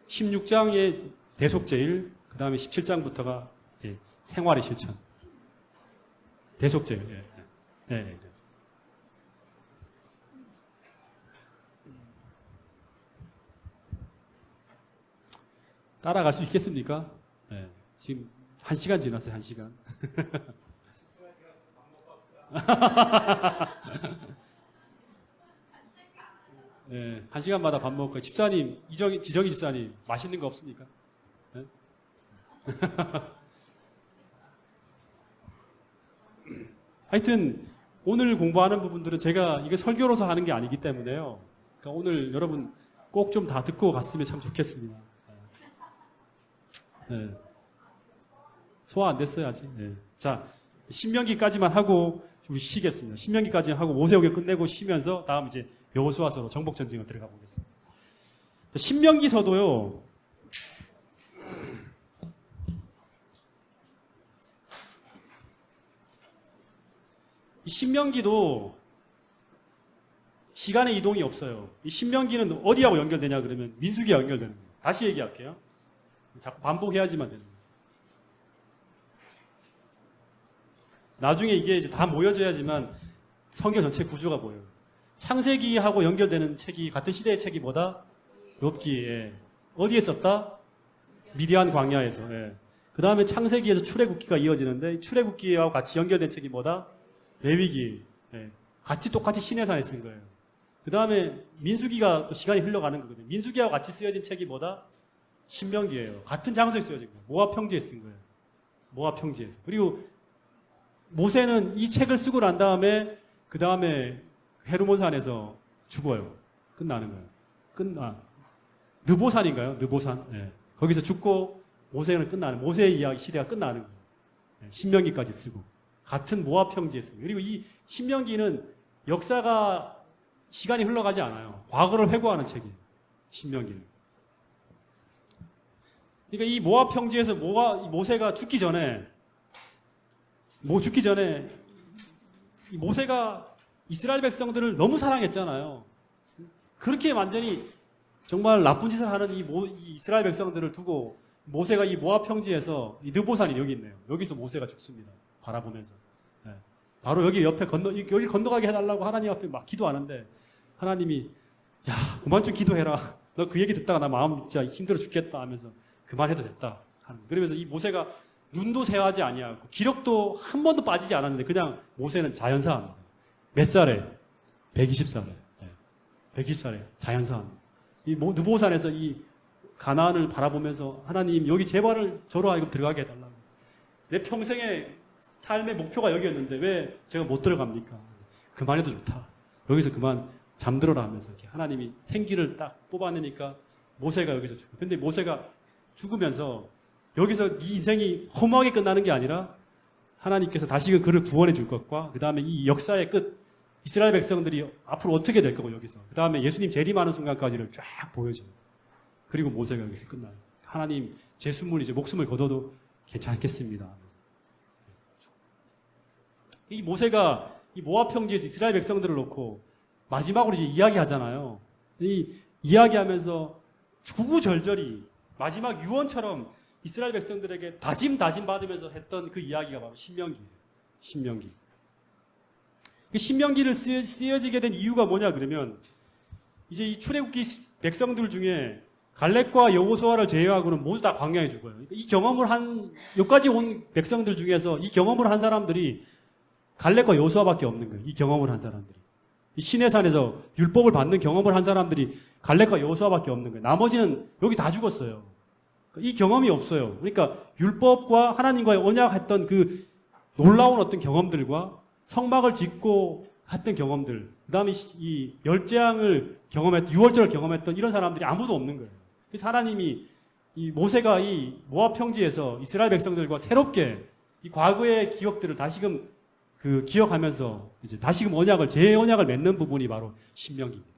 16장의 대속제일, 그 다음에 17장부터가 생활의 실천. 대속제일. 네. 따라갈 수 있겠습니까? 네. 지금 1시간 지났어요, 1시간. 네, 1시간마다 밥 먹고 집사님, 지정희 집사님 맛있는 거 없습니까? 네? 하여튼 오늘 공부하는 부분들은 제가 이게 설교로서 하는 게 아니기 때문에요. 그러니까 오늘 여러분 꼭 좀 다 듣고 갔으면 참 좋겠습니다. 네. 소화 안 됐어요 아직. 네. 자, 신명기까지만 하고 우리 쉬겠습니다. 신명기까지 하고 모세오경 끝내고 쉬면서 다음 이제 여호수아서로 정복 전쟁을 들어가 보겠습니다. 신명기서도요. 이 신명기도 시간의 이동이 없어요. 이 신명기는 어디하고 연결되냐 그러면 민수기와 연결되는 거예요. 다시 얘기할게요. 자꾸 반복해야지만 되는 거예요. 나중에 이게 이제 다 모여져야지만 성경 전체 구조가 보여요. 창세기하고 연결되는 책이 같은 시대의 책이 뭐다? 욥기. 어디에 썼다? 미디안 광야에서. 그 다음에 창세기에서 출애굽기가 이어지는데 출애굽기하고 같이 연결된 책이 뭐다? 레위기. 같이 똑같이 시내산에 쓴 거예요. 그 다음에 민수기가 또 시간이 흘러가는 거거든요. 민수기하고 같이 쓰여진 책이 뭐다? 신명기예요. 같은 장소에 쓰여진 거예요. 모압 평지에 쓴 거예요. 모압 평지에서. 그리고 모세는 이 책을 쓰고 난 다음에 그 다음에 헤르몬산에서 죽어요. 끝나는 거예요. 느보산인가요? 느보산. 거기서 죽고 모세는 끝나는, 모세의 이야기 시대가 끝나는 거예요. 신명기까지 쓰고. 같은 모압 평지에 쓰고. 그리고 이 신명기는 역사가 시간이 흘러가지 않아요. 과거를 회고하는 책이에요. 신명기는. 그러니까 이 모압 평지에서 모세가 죽기 전에 이 모세가 이스라엘 백성들을 너무 사랑했잖아요. 그렇게 완전히 정말 나쁜 짓을 하는 이 이스라엘 백성들을 두고 모세가 이 모압 평지에서 이 느보산이 여기 있네요. 여기서 모세가 죽습니다. 바라보면서. 바로 여기 옆에 여기 건너가게 해달라고 하나님 앞에 막 기도하는데 하나님이 야 그만 좀 기도해라. 너 그 얘기 듣다가 나 마음 진짜 힘들어 죽겠다 하면서 그만해도 됐다. 그러면서 이 모세가 눈도 새하지 아니하고 기력도 한 번도 빠지지 않았는데 그냥 모세는 자연사합니다. 몇 살에? 120살에. 120살에 자연사합니다. 이 느보산에서 이 가나안을 바라보면서 하나님 여기 제발을 저로 하여금 들어가게 해달라고. 내 평생의 삶의 목표가 여기였는데 왜 제가 못 들어갑니까? 그만해도 좋다. 여기서 그만 잠들어라 하면서 이렇게 하나님이 생기를 딱 뽑아내니까 모세가 여기서 죽어. 근데 모세가 죽으면서 여기서 네 인생이 허무하게 끝나는 게 아니라 하나님께서 다시금 그를 구원해 줄 것과 그 다음에 이 역사의 끝, 이스라엘 백성들이 앞으로 어떻게 될 거고 여기서 그 다음에 예수님 재림하는 순간까지를 쫙 보여줘요. 그리고 모세가 여기서 끝나요. 하나님 제 숨을 이제 목숨을 거둬도 괜찮겠습니다. 이 모세가 이 모압 평지에서 이스라엘 백성들을 놓고 마지막으로 이제 이야기하잖아요. 이 이야기하면서 구구절절히 마지막 유언처럼 이스라엘 백성들에게 다짐 받으면서 했던 그 이야기가 바로 신명기예요. 신명기. 신명기를 쓰여지게 된 이유가 뭐냐 그러면 이제 이 출애굽기 백성들 중에 갈렙과 여호수아를 제외하고는 모두 다 광야에 죽어요. 이 경험을 한 여기까지 온 백성들 중에서 이 경험을 한 사람들이 갈렙과 여호수아밖에 없는 거예요. 이 경험을 한 사람들이. 이 시내산에서 율법을 받는 경험을 한 사람들이 갈렙과 여호수아밖에 없는 거예요. 나머지는 여기 다 죽었어요. 이 경험이 없어요. 그러니까 율법과 하나님과의 언약했던 그 놀라운 어떤 경험들과 성막을 짓고 했던 경험들, 그 다음에 이 열재앙을 경험했던, 유월절을 경험했던 이런 사람들이 아무도 없는 거예요. 그래서 하나님이 이 모세가 이 모압 평지에서 이스라엘 백성들과 새롭게 이 과거의 기억들을 다시금 그 기억하면서 이제 다시금 언약을, 재언약을 맺는 부분이 바로 신명기입니다.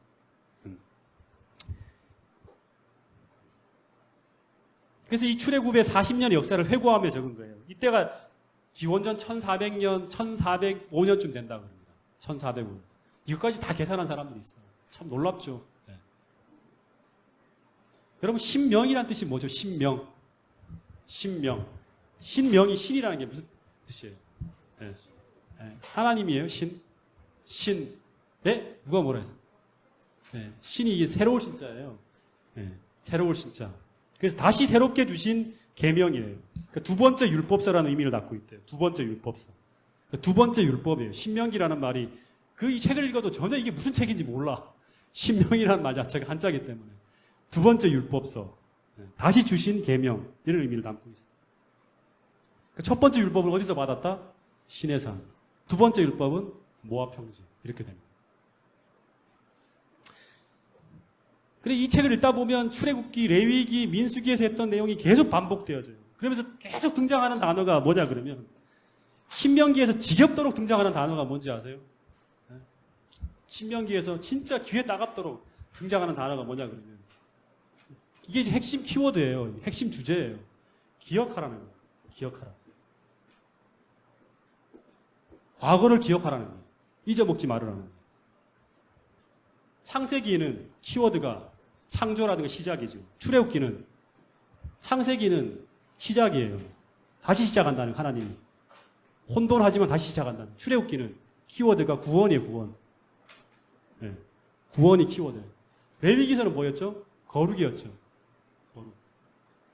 그래서 이 출애굽의 40년의 역사를 회고하며 적은 거예요. 이때가 기원전 1400년, 1405년쯤 된다고 합니다. 1405년. 이것까지 다 계산한 사람들이 있어요. 참 놀랍죠. 네. 여러분, 신명이란 뜻이 뭐죠? 신명. 신명. 신명이 신이라는 게 무슨 뜻이에요? 네. 네. 하나님이에요, 신. 신. 네? 누가 뭐라 했어요? 네. 신이 이게 새로울 신자예요. 네. 새로울 신자. 그래서 다시 새롭게 주신 계명이에요. 그러니까 두 번째 율법서라는 의미를 갖고 있대요. 두 번째 율법서. 그러니까 두 번째 율법이에요. 신명기라는 말이 이 책을 읽어도 전혀 이게 무슨 책인지 몰라. 신명이라는 말 자체가 한자이기 때문에. 두 번째 율법서. 다시 주신 계명 이런 의미를 담고 있어요. 그러니까 첫 번째 율법을 어디서 받았다? 시내산. 두 번째 율법은 모압 평지. 이렇게 됩니다. 그래 이 책을 읽다 보면 출애굽기, 레위기, 민수기에서 했던 내용이 계속 반복되어져요. 그러면서 계속 등장하는 단어가 뭐냐 그러면 신명기에서 지겹도록 등장하는 단어가 뭔지 아세요? 신명기에서 진짜 귀에 따갑도록 등장하는 단어가 뭐냐 그러면 이게 이제 핵심 키워드예요. 핵심 주제예요. 기억하라는 거예요. 기억하라. 과거를 기억하라는 거예요. 잊어먹지 말으라는 거예요. 창세기에는 키워드가 창조라든가 시작이죠. 출애굽기는 창세기는 시작이에요. 다시 시작한다는 하나님이. 혼돈하지만 다시 시작한다는. 출애굽기는 키워드가 구원이에요. 구원. 네. 구원이 키워드예요. 레위기서는 뭐였죠? 거룩이었죠. 거룩.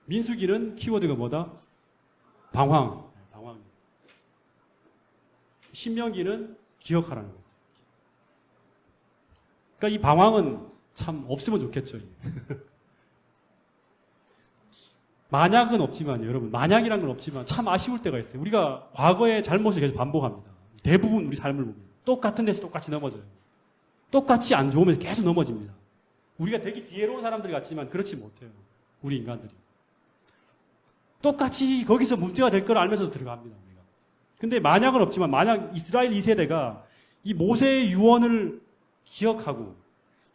민수기는 키워드가 뭐다? 방황. 방황. 신명기는 기억하라는 거예요. 그러니까 이 방황은 참 없으면 좋겠죠. 만약은 없지만요, 여러분. 만약이란 건 없지만 참 아쉬울 때가 있어요. 우리가 과거의 잘못을 계속 반복합니다. 대부분 우리 삶을 보면 똑같은 데서 똑같이 넘어져요. 똑같이 안 좋으면서 계속 넘어집니다. 우리가 되게 지혜로운 사람들 같지만 그렇지 못해요. 우리 인간들이. 똑같이 거기서 문제가 될 걸 알면서도 들어갑니다. 우리가. 근데 만약은 없지만 만약 이스라엘 2세대가 이 모세의 유언을 기억하고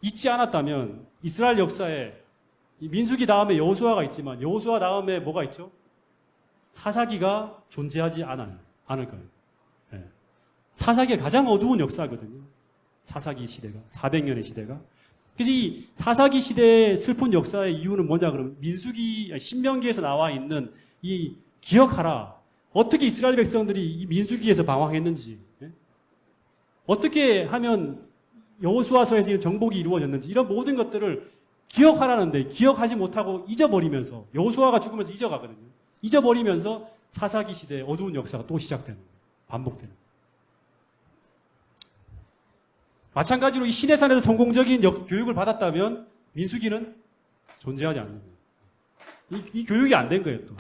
잊지 않았다면 이스라엘 역사에 민수기 다음에 여호수아가 있지만 여호수아 다음에 뭐가 있죠? 사사기가 존재하지 않을 거예요. 네. 사사기가 가장 어두운 역사거든요. 사사기 시대가 400년의 시대가. 그래서 이 사사기 시대의 슬픈 역사의 이유는 뭐냐 그러면 신명기에서 나와 있는 이 기억하라. 어떻게 이스라엘 백성들이 이 민수기에서 방황했는지, 네? 어떻게 하면 여호수아서에서 정복이 이루어졌는지 이런 모든 것들을 기억하라는데 기억하지 못하고 잊어버리면서 여호수아가 죽으면서 잊어가거든요. 잊어버리면서 사사기 시대의 어두운 역사가 또 시작되는 거예요. 반복되는 거예요. 마찬가지로 이 시내산에서 성공적인 교육을 받았다면 민수기는 존재하지 않는 거예요. 이 교육이 안 된 거예요. 또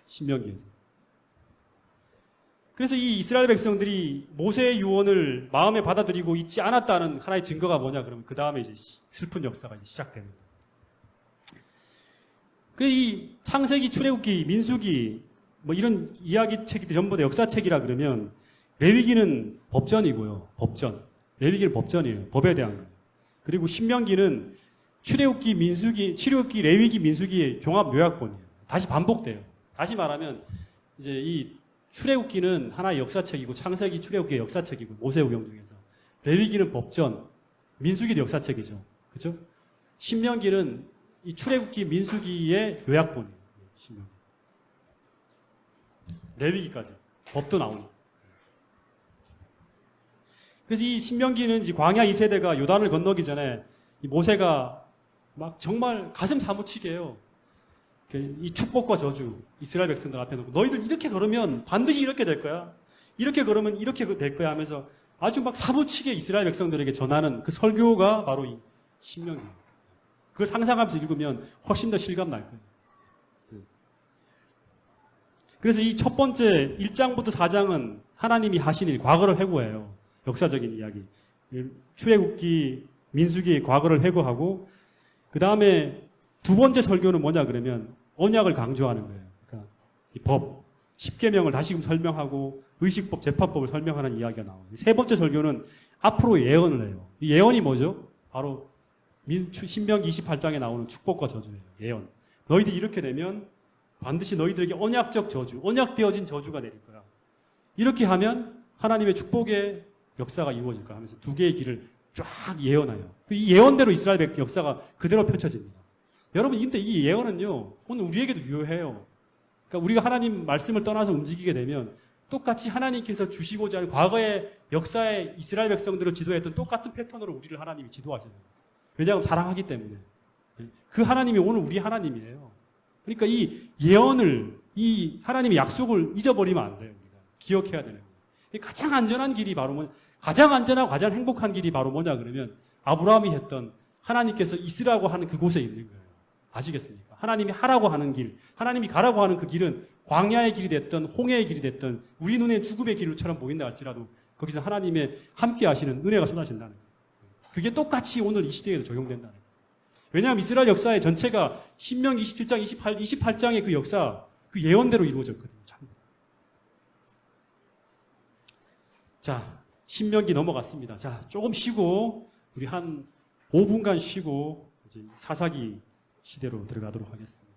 신명기에서. 그래서 이 이스라엘 백성들이 모세의 유언을 마음에 받아들이고 잊지 않았다는 하나의 증거가 뭐냐 그러면 그 다음에 이제 슬픈 역사가 이제 시작됩니다. 이 창세기, 출애굽기, 민수기 뭐 이런 이야기 책이 전부 다 역사책이라 그러면 레위기는 법전이고요. 법전. 레위기는 법전이에요. 법에 대한 거예요. 그리고 신명기는 출애굽기, 민수기, 출애굽기, 레위기, 민수기의 종합 요약본이에요. 다시 반복돼요. 다시 말하면 이제 이 출애굽기는 하나의 역사책이고 창세기, 출애굽기의 역사책이고 모세오경 중에서 레위기는 법전, 민수기도 역사책이죠. 그렇죠? 신명기는 이 출애굽기, 민수기의 요약본이에요. 신명기. 레위기까지 법도 나오고. 그래서 이 신명기는 이제 광야 2세대가 요단을 건너기 전에 이 모세가 막 정말 가슴 사무치게 해요. 이 축복과 저주 이스라엘 백성들 앞에 놓고 너희들 이렇게 걸으면 반드시 이렇게 될 거야. 이렇게 걸으면 이렇게 될 거야 하면서 아주 막 사무치게 이스라엘 백성들에게 전하는 그 설교가 바로 이 신명기예요. 그걸 상상하면서 읽으면 훨씬 더 실감 날 거예요. 그래서 이 첫 번째 1장부터 4장은 하나님이 하신 일, 과거를 회고해요. 역사적인 이야기. 출애굽기, 민수기의 과거를 회고하고 그 다음에 두 번째 설교는 뭐냐 그러면 언약을 강조하는 거예요. 그러니까 이 법, 10계명을 다시금 설명하고 의식법, 재판법을 설명하는 이야기가 나와요. 세 번째 설교는 앞으로 예언을 해요. 이 예언이 뭐죠? 바로 신명기 28장에 나오는 축복과 저주예요. 예언. 너희들이 이렇게 되면 반드시 너희들에게 언약적 저주, 언약되어진 저주가 내릴 거야. 이렇게 하면 하나님의 축복의 역사가 이루어질 거야 하면서 두 개의 길을 쫙 예언해요. 이 예언대로 이스라엘 백성 역사가 그대로 펼쳐집니다. 여러분, 근데 이 예언은요, 오늘 우리에게도 유효해요. 그러니까 우리가 하나님 말씀을 떠나서 움직이게 되면 똑같이 하나님께서 주시고자 하는 과거의 역사의 이스라엘 백성들을 지도했던 똑같은 패턴으로 우리를 하나님이 지도하셔요. 왜냐하면 사랑하기 때문에. 그 하나님이 오늘 우리 하나님이에요. 그러니까 이 예언을, 이 하나님의 약속을 잊어버리면 안 돼요. 우리가 기억해야 되는 거예요. 가장 안전한 길이 바로 뭐냐, 가장 안전하고 가장 행복한 길이 바로 뭐냐 그러면 아브라함이 했던 하나님께서 있으라고 하는 그곳에 있는 거예요. 아시겠습니까? 하나님이 하라고 하는 길, 하나님이 가라고 하는 그 길은 광야의 길이 됐든 홍해의 길이 됐든 우리 눈에 죽음의 길처럼 보인다 할지라도 거기서 하나님의 함께 하시는 은혜가 쏟아진다는 거예요. 그게 똑같이 오늘 이 시대에도 적용된다는 거예요. 왜냐하면 이스라엘 역사의 전체가 신명기 27장, 28장의 그 역사, 그 예언대로 이루어졌거든요. 자, 신명기 넘어갔습니다. 자, 조금 쉬고 우리 한 5분간 쉬고 이제 사사기 시대로 들어가도록 하겠습니다.